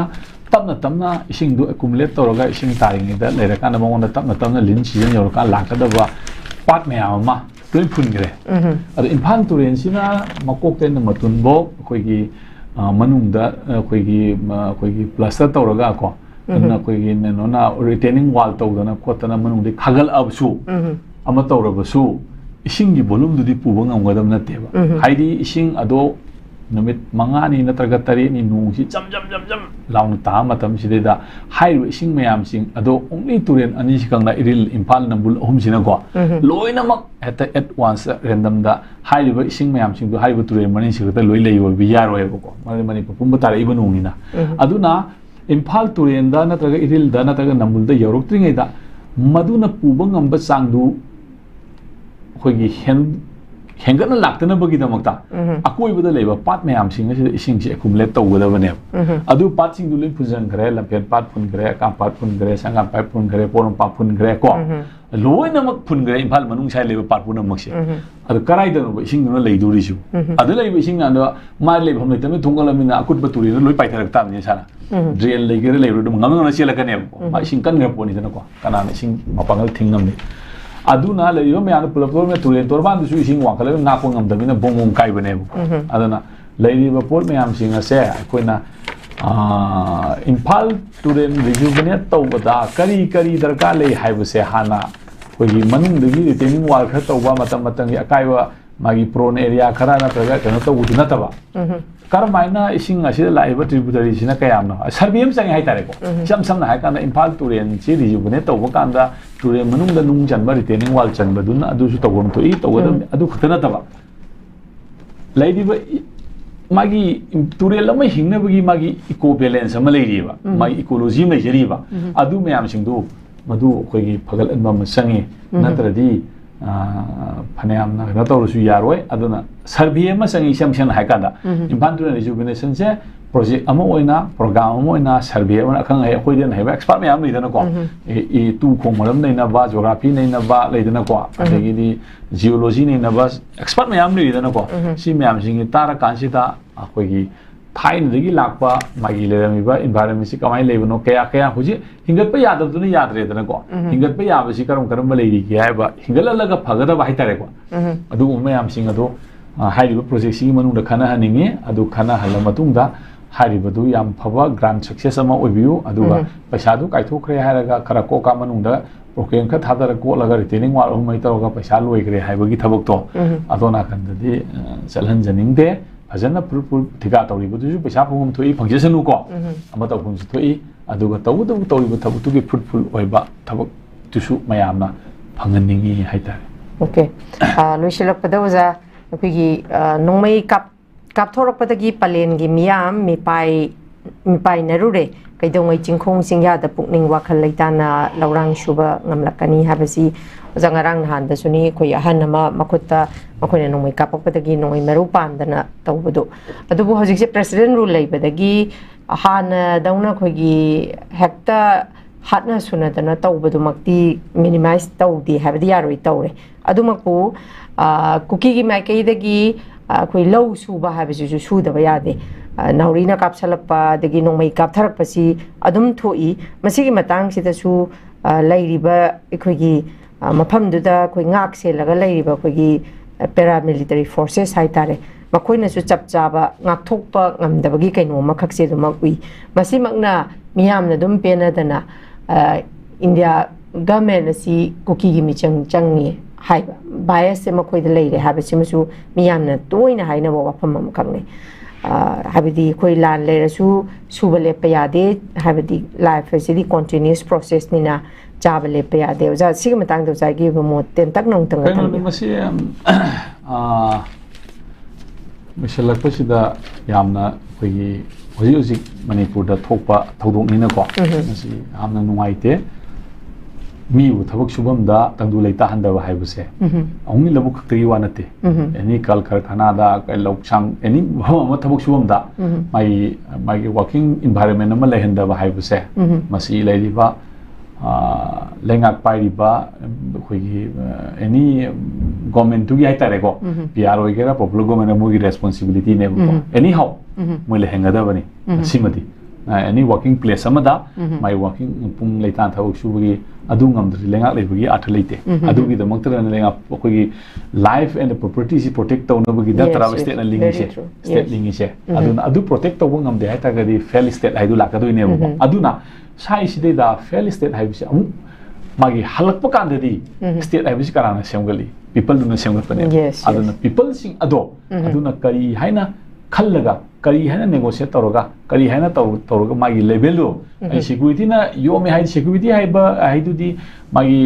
tamna ising du accumulate tawraga ising taring da leiraka na mangunda tamna lin season yorka lakada ba pat mayam ama loi phungre ado Imphal turen sina makokte na matunbo akwai gi manungda akwai gi plaster tawraga ko na koi no na retaining wall to na kotana manung de khagal absu ama tawrabasu ising gi volume du di puba ngamgadam na teba haidi ising ado numit mangani na traga tari ni nung si jam laun ta matam si da hai ising mayam sing ado only turen ani sikang na iril Imphal nambul hum sina ko loina mak at once random da hai ising mayam sing du hai turen mani si ta loi lei bi yaro e ko mani pumba tari ibanu ni na aduna Imphal turen da natraga iril da natraga nambul da yorok tringai da maduna puba ngamba changdu khogi hen हेंगन लाक्तन बगीदमक्ता अकोइबदा लेबा पाट मयाम सिंग असिदा इसिंग से accumulate तौगदबने अदु पाट सिंग दुलिन फुजनग्रे लपेन पाट फुनग्रे का पाट फुनग्रे संगम पाट फुनग्रे पोरम पाट फुनग्रे को लोइनमक फुनग्रे इम्फाल मनुंग साइ लेबा पाट पुनमक्से अदु कराइदनो इसिंग न लेदुरिसु अदु लेबा इसिंग अदु मा लेबम लेतमे थुंगलमिना अकुटबा तुरिना लोइ पाइथरक ताबने सारा ड्रेन लेगेर लेबो दम ngam चेलकने मा इसिंग कनग्रे पोनि दनको कनाना इसिंग मपांगल थिंगमने aduna leiba mayana pulapur me tulen torban du ising wakale na ko ngam dabina bongong kai bane aduna leiba pol mayam singa se akoina impal tulen rejuvenate tawbada kari kari darka lei haibase hana kogi manung dagi retaining wall kha tawba matam matang ya kaiwa magi prone area khara na traga kana tawdu na taba karmaina ising asida laiba tributary sina kayamna sarbiam sangi hai tare ko sam sam na hai kana impal tulen chi rejuvenate tawba kanda tulen manung da nung janba retaining wall janba dun adu su tawom to I tawada adu khatana taba laiba magi tulen lama hingna bagi magi eco balance ama leiriba magi ecology mai jeriba adu mayam singdu madu khoi phagal anba sangi natradi फनेम ना तौरसु यारोय अदुना सर्वे अमा संगी Samsung हाइकादा Imphal टुरिन rejuvenation से project अमा ओइना programme अमा ओइना सर्वे अमा खंग है अखोइदन हाइबा expert मयाम लेदना को ए तू खोमरम नैना बा ज्योग्राफी नैना बा लेदना को अदगिदि जियोलॉजी नैना बा एक्सपर्ट मयाम लेदना को सि मयाम सिंगी तारा कांसिदा अखोइगी थाइनदगी लाकपा मागी लेरमिबा एनवायरनमेंट सि कमाइ लेबनो कया कया हुजि हिंगतपा यादबदुना याद्रेदना को हिंगतपा याबसि करम लेरि कि हाइबा हिंगललगा फगदा बाइ तारे को अदु मयाम सिंग अदो हाइरिबा प्रोजेक्ट सि मनुंग खना हनिंगे अदु खना हल मतुंगदा हाइरिबदु याम फबा ग्रांड सक्सेस अमा ओइबियु अदुगा पैसादु काइथोखरे हारगा खरा कोका मनुंगदा प्रोग्राम खा थादर कोलगा रिटेनिंग वाल हुमै तौगा पैसा लोइग्रे हाइबगी थबकतो अदोना खंददि चलहन जनिंगदे फजना पुल थिका तौरीबदुजु पैसा फंगम थोई फंक्शनु को अमा तौफुंसु थोई अदुगा तौदु तौरीबा थबतुगे फ्रूटफुल ओइबा थबक तुसु मयामना फंगनिंगी हाइतारे ओके लोइसिलपदा ओजा अखिगी नोंमै कापथोरपदगी पलेनगी मियाम मिपाई नरुरे कैदोंगै चिंखों सिंग्यादा पुकनिंग वाखल लेताना लौरांग सुबा ngamlakani habasi jangarang nahan da suni khoi ahan ama makhutta makhoi nongmai kapakpadagi nongmai meru pandana tawbudu adubu hojik se president rule leibadagi hana dauna khoigi hekta hatna sunadana tawbudu makti minimize tawdi habadi yaroi tawre adumaku cookie gi maikei dagi khoi low suba habisu sudaba yade naurina kapsalapa dagi nongmai kaptharakpasi adum thoi masigi matang sidasu lairiba ikhoigi mafamduda khoi ngak selaga lairiba khoigi paramilitary forces haitare makoina su chapchaba ngakthokpa ngamdabagi kaino makhakse dum ui masimakna miyamna dum penadana India government asi cookie gi michang changi haiba bias se makoi da leire habasimasu miyamna toina haina wa wafam makangni habidi koi lan leirasu subale payade habidi life asidi continuous process nina jabale payade oja sig matang do jagi mo ten tak nong tang kan masi misalak pasida yamna koi hoji hoji manipur da thokpa thodok nina ko masi amna nuaite mi u thabak subam da tangdu leita handaba haibuse ongi labu khakri wanate any kal karkhana da loksang any bhama thabak subam da my working environment ama lehendaba haibuse masi leiriba lengak pairiba khoigi any government tu gi haitare ko PR oigera popular government mo gi responsibility ne ko anyhow mo lehenga da bani simati any working place amada my working pung leita thabak subagi adu ngamdri lengak lebagi athaleite adu gi damak tara lenga kogi life and property si protect tawna bagi da tara state na lingi se state lingi se adu protect taw ngamde haita gadi fail state haidu lakadu ne aduna sai si da fail state haibisi amu magi halakpa kandadi state haibisi karana semgali people duna semgatpane aduna people sing ado aduna kari haina khallaga kari haina negotiate tawroga kari haina tawroga magi level do security na yo me hai security hai ba hai du di magi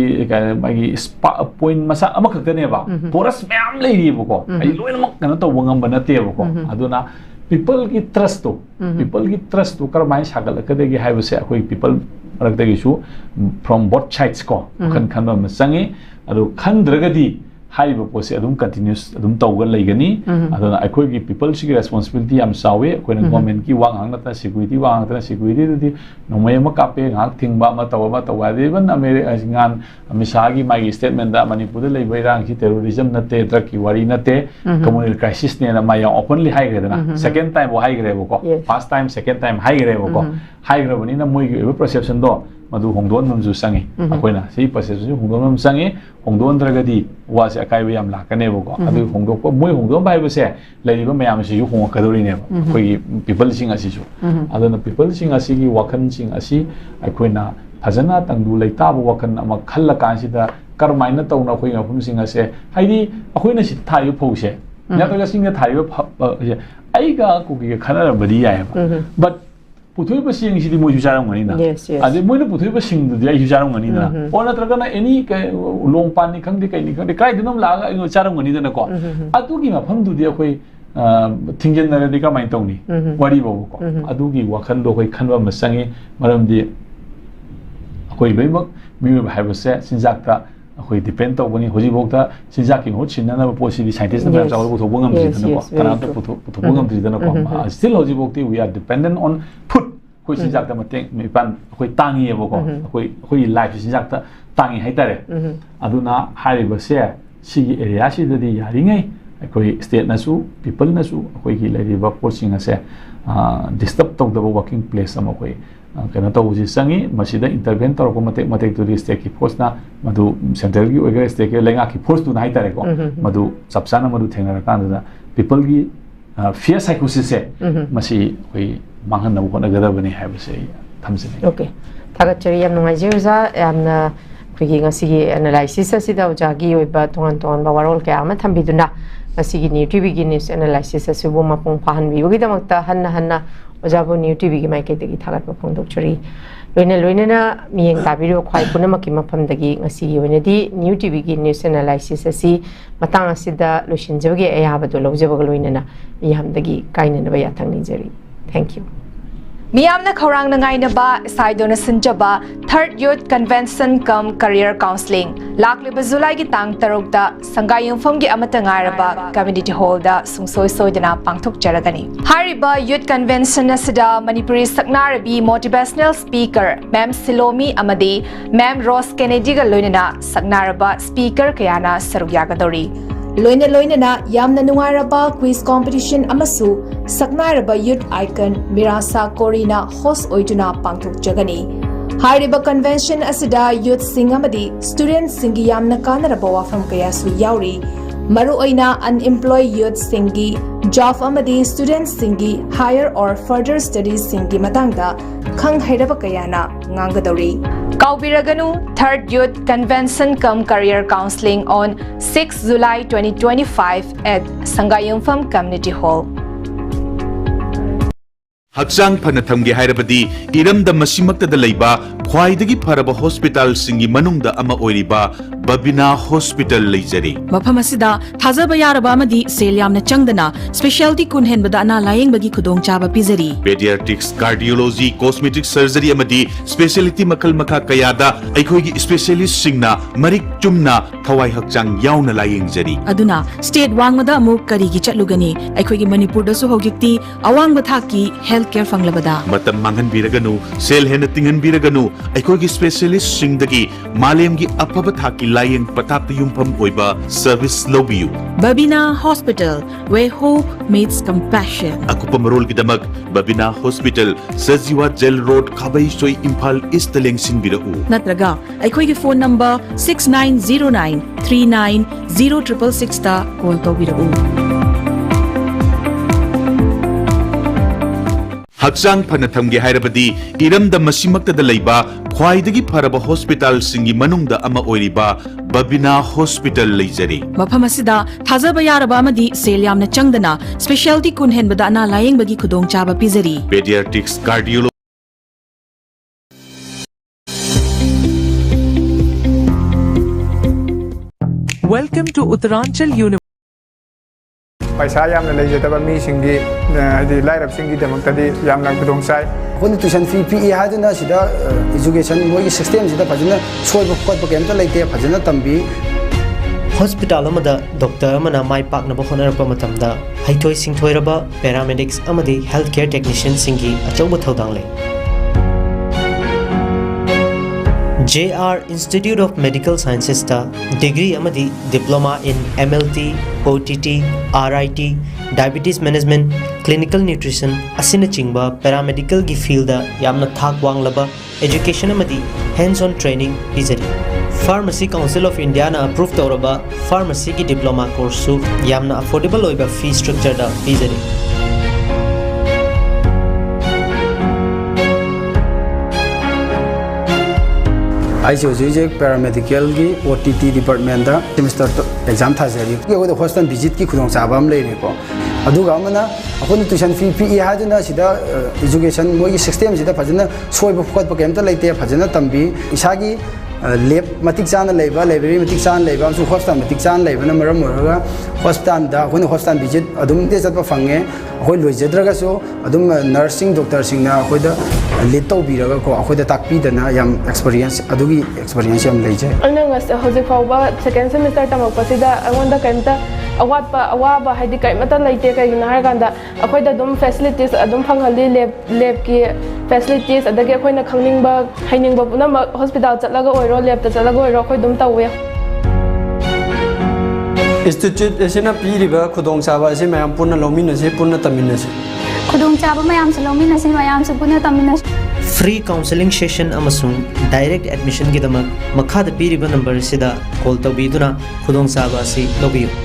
point masa ama khakane ba porous ma'am leiri ko ai loinamak kana tawba ngamba na te ko aduna people ki trust to karmai sagal kadegi hai base akoi people rakdagi su from both sides ko khan ba masangi adu khandragadi HYBE पोसे अदुम continuous अदुम तौग लेगनी अदुना अखोगी people की responsibility याम Save अखोना government की वांग हांगता security वांग हांगता security दुदी नोमय म कापे हाक थिंगबा म तवा even America गान मिसागी मागी स्टेटमेंट दा मणिपुर दे लेबै रांग की टेररिज्म नते ड्रग की वारी नते कम्युनल क्राइसिस ने मा या ओपनली हाइग्रेदना सेकंड टाइम वो हाइग्रेबको फर्स्ट टाइम सेकंड टाइम हाइग्रेबको हाइग्रेबनी ना मोई परसेप्शन दो मधु होंदोन नमजु संगी अखोइना सी परसेप्शन होंदोन नम संगी होंदोन द्रगदी वासे अकाइबे याम लाकनेबको अदु होंदोको मोई होंदोन बाइबसे लेरिबा मयाम से यु होंगकदोरिने अखोई पीपल सिंग असिसु अदुना पीपल सिंग असिगी वाखन सिंग असी अखोइना फजना तंगदु लेताब वाखन अमा खल्ला कांसिदा करमाइना तौना अखोइ मफम सिंग असे हाइदी अखोइना सि थायु फौसे नतगा सिंग थायु आइगा कुकी खनरबदी यायबा बट पुथुइबा सिंगसिदि मोइसु जारंगनिना आदि मोइना पुथुइबा सिंगदुदि आइसु जारंगनिना ओ नत्रगना एनी लोंपानि खंगदि कैनि खंगदि क्राइदनम लागा इनो जारंगनिदना को अदुगी मफमदुदि अखोइ थिंजनरदि कमाइ तौनी वारि बाबुको अदुगी वखनदो अखोइ खनबा मसंगी मरमदि अखोइ लोइमक मिउ हाइबसे सिंजाकता अखोइ डिपेंड तौबनी होजिबोक्ता सिंजाकी होत सिनना पोसिदि साइंटिस्ट ना जावल पुथोबो ngam कनात पुथोबो ngam को स्टिल होजिबोक्ति we are dependent on food कोइ सिंजाकता मते मिपान अखोइ तांगियेबको अखोइ लाइफ सिंजाकता तांगी हाइतारे अदुना हारिबसे सिगी एरिया सिदि यारिङै अखोइ स्टेट नसु पीपल नसु अखोइ की लेरिबा पोसिंग असे डिस्टर्ब तौदबो वर्किंग प्लेस अम अखोइ कना तौजी संगी मसिदा इंटरवेन तौरको मते टू स्टेट की फोर्स ना मधु सेंट्रल की ओइगर स्टेट के लेंगा की फोर्स तु नाइ तारे को मधु सबसाना मधु थेंगरा कांदा पीपल की फियर साइकोसिस से मसी कोई मांगन नबो नगदबनी हाइबसे थमसिने okay थागचरी yam नुंगाइजेजा यामना खुगी ngasi analysis asida ojagi oiba tongan tongan ba warol kya ama thambiduna ngasi gi newtv gi news analysis asibu mapung pahan bi bogi damakta hanna ojabu newtv gi mai ke degi thagat ba phongdokchari loina na miyeng tabiro khwai punama ki mafam dagi ngasi gi oinadi newtv gi news analysis asi matang asida loshinjabagi ayaba do lojabag loina na yam dagi kaina na ba yathang ni jari thank you मियामना खौरांग नंगाइनबा साइदोना सिंजबा third youth convention cum career counselling लाखलिबा जुलाई की तांग तरुकदा संगाई युमफम की अमता ngairaba कम्युनिटी हॉल दा सुंगसोय सोयदना पांगथोक जरगनी हारिबा यूथ कन्वेंशन असदा मणिपुरी सकनारबी मोटिवेशनल स्पीकर मैम सिलोमी अमदी मैम रोस केनेडी गा लोइनना सकनारबा स्पीकर कयाना सरुक यागदोरी लोइना यामना नुंगाइरबा क्विज कॉम्पिटिशन अमसु सकनाइरबा यूथ आइकन मिरासा कोरीना होस्ट ओइटुना पांगथोक जगनी हाइरिबा कन्वेंशन असिदा यूथ सिंग अमदी स्टूडेंट सिंगी यामना कानरबा वाफम कयासु याउरी मरु ओइना अनएम्प्लॉय यूथ सिंगी जॉब अमदी स्टूडेंट सिंगी higher or further studies सिंगी मतंगदा खंग हैरबा कयाना ngangadori Kaubiraganu third youth convention cum career counseling on 6 July 2025 at Sangayumpham Community Hall. Hakchang Panatamge Hairabadi, Iram the Masimakta the Laiba, Kwaidagi Paraba Hospital Singi Manunda Ama Oiriba, Babina Hospital Lajari. Mapamasida, Tazabayarabamadi, Seliam Changdana, Specialty Kunhen Badana lying Bagi Kudong Chaba Pizari. Pediatrics, Cardiology, Cosmetic Surgery Amadi, Specialty Makal Maka Kayada, Aikogi Specialist Singna, Marik Chumna, Kawai Hakchang Yauna lying Jari. Aduna, State Wangmada Muk Karigi Chatlugani, Aikogi Manipur Hogikti, Awang Bataki, Healthcare Fanglabada. Matam Mangan Biraganu, Sel Henatingan Biraganu, Aikogi Specialist Singdagi, Malemgi Apabataki lying Patap Yumpam Oiba, Service Lobiu. Babina Hospital, where hope meets compassion. Akupamarol Gidamak, Babina Hospital, Saziwa Gel Road, Kabai Soy Impal Istaleng Sinbirau. Natraga, Aikogi phone number 6909 390666 ta call to birau. Hakchang Panatamge Hairabadi, Iram the Masimakta the Laiba, Kwaidagi Paraba Hospital Singi Manunda Ama Oiriba, Babina Hospital Lajari. Mapamasida, Tazabayarabamadi, Seliam Changdana, Specialty Kunhen Badana lying Bagi Kudong Chaba Pizari. Pediatrics, Cardiology. Welcome to Uttaranchal University. पैसा यामना लेजतबा मी सिंगी हदि लाइरब सिंगी दमक्तदि यामना गुदोंग साइ कोन tuition fee P हादना सिदा education मोगी system सिदा फजना सोयब खोत केमता लेते फजना तंबी hospital amada doctor amana mai pakna ba honarpa matamda haithoi singthoiraba paramedics amadi healthcare technicians singi achauba thodang le JR Institute of Medical Sciences ta degree amadi diploma in MLT, OTT, RIT, diabetes management, clinical nutrition asina chingba paramedical gi field da yamna thak wanglaba education amadi hands on training pizari Pharmacy Council of India na approve tawraba pharmacy ki diploma course su yamna affordable oiba fee structure da pizari ICOJ paramedical की OTT department दा semester exam था जरी ये वो hostel visit की खुदों चाबाम ले रहे को अदुगा मना अपन tuition fee PE हाथ ना सीधा education मोई system सीधा फजना सोई बफुकत पकेम तो लेते हैं फजना तंबी इशागी lab matik चान लेबा library matik चान लेबा हम सु hostel matik चान लेबा ना मरम मरगा hostel दा अपन hostel visit अदुम ते जब फंगे अपन लोई जद्रगा सो अदुम nursing doctor सिंग ना अपन दा lead तो बीरगा को अपन दा ताकपी दना यम experience अदुगी experience यम ले जाए अन्न हजिक फाउबा second semester तमकपसिदा अगोंदा कैमता अवाबा हाइदि कैमता लेते कैगिना हारकांदा अखोइदा दुम facilities अदुम फंगहली lab की facilities अदगे अखोइना खंगनिंगबा हाइनिंगबा पुनम hospital चलगा ओइरो lab ता चलगा ओइरो अखोइ दुम तवे institute एसेना पीरिबा खुदोंचाबा एसे मयाम पुन्ना लौमिनसे पुन्ना तमिनसे खुदोंचाबा मयाम से लौमिनसे मयाम से पुन्ना तमिनसे free counseling session amasung direct admission ki damak makhada piriba number sida call tawbiduna khudongchaba si lobiyu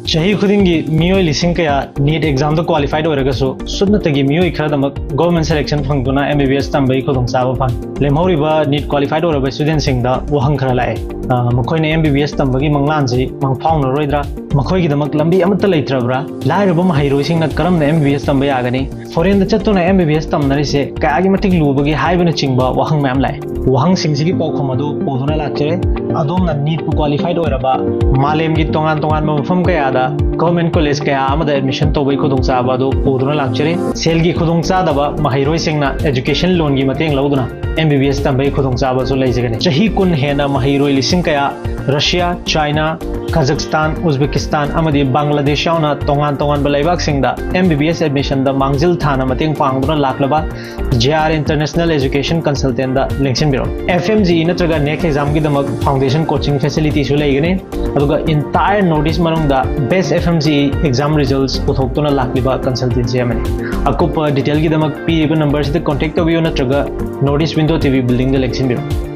चाही खुदिंगी मियोय लिसिंग कया नीट एग्जाम तो क्वालिफाइड होरगसु सुन्नतगी मियोय खरदमक गवर्नमेंट सिलेक्शन फंगदुना MBBS तंबई खुदोंग चाबा फंग लेमहौरिबा नीट क्वालिफाइड होरबा स्टूडेंट सिंगदा वहंग खरा लाए मखोयने MBBS तंबगी मंगलानजि मंगफाउन रोइद्रा मखोयगी दमक लंबी अमत लेत्रब्रा लाइरबा महैरोय सिंगना करम MBBS तंबई आगनी फॉरेन द चतुना MBBS तंबनरिसे कायागी मटिक लुबगी हाइबना चिंगबा वहंग मैम लाए वहंग सिंगसिगी पौखम अदु पोदुना लाचरे अदोमना नीट क्वालिफाइड होरबा मालेमगी तोंगान तोंगान मफम कयादा गवर्नमेंट कॉलेज कया आमदा एडमिशन तौबई खुदोंचाबा अदु पोदुना लाचरे सेलगी खुदोंचादबा महैरोय सिंगना एजुकेशन लोन गी mateeng लौदुना MBBS तंबई खुदोंचाबा सु लेजगने चाही कुन हेना महैरोय लिसिंग कया रशिया चाइना काजाख्स्तान उज्बेकिस्तान अमदी बांग्लादेश यावना तोंगान तोंगान बलाइबाक सिंगदा MBBS एडमिशन दा मांगजिल थाना mateeng पांगदुना लाखलबा JR international education consultant दा लिंक्सन बिरो FMG नत्रगा नेक्स्ट एग्जाम की दमक फाउंडेशन कोचिंग फैसिलिटी सु लेगने अदुगा इंटायर नोटिस मनुंगदा बेस्ट FMG एग्जाम रिजल्ट्स पुथोक्तुना लाखलिबा कंसल्टेंसी अमने अकुप डिटेल की दमक पीरिबा नंबर से कांटेक्ट तबियो नत्रगा नोटिस विंडो TV बिल्डिंग दा लिंक्सन बिरो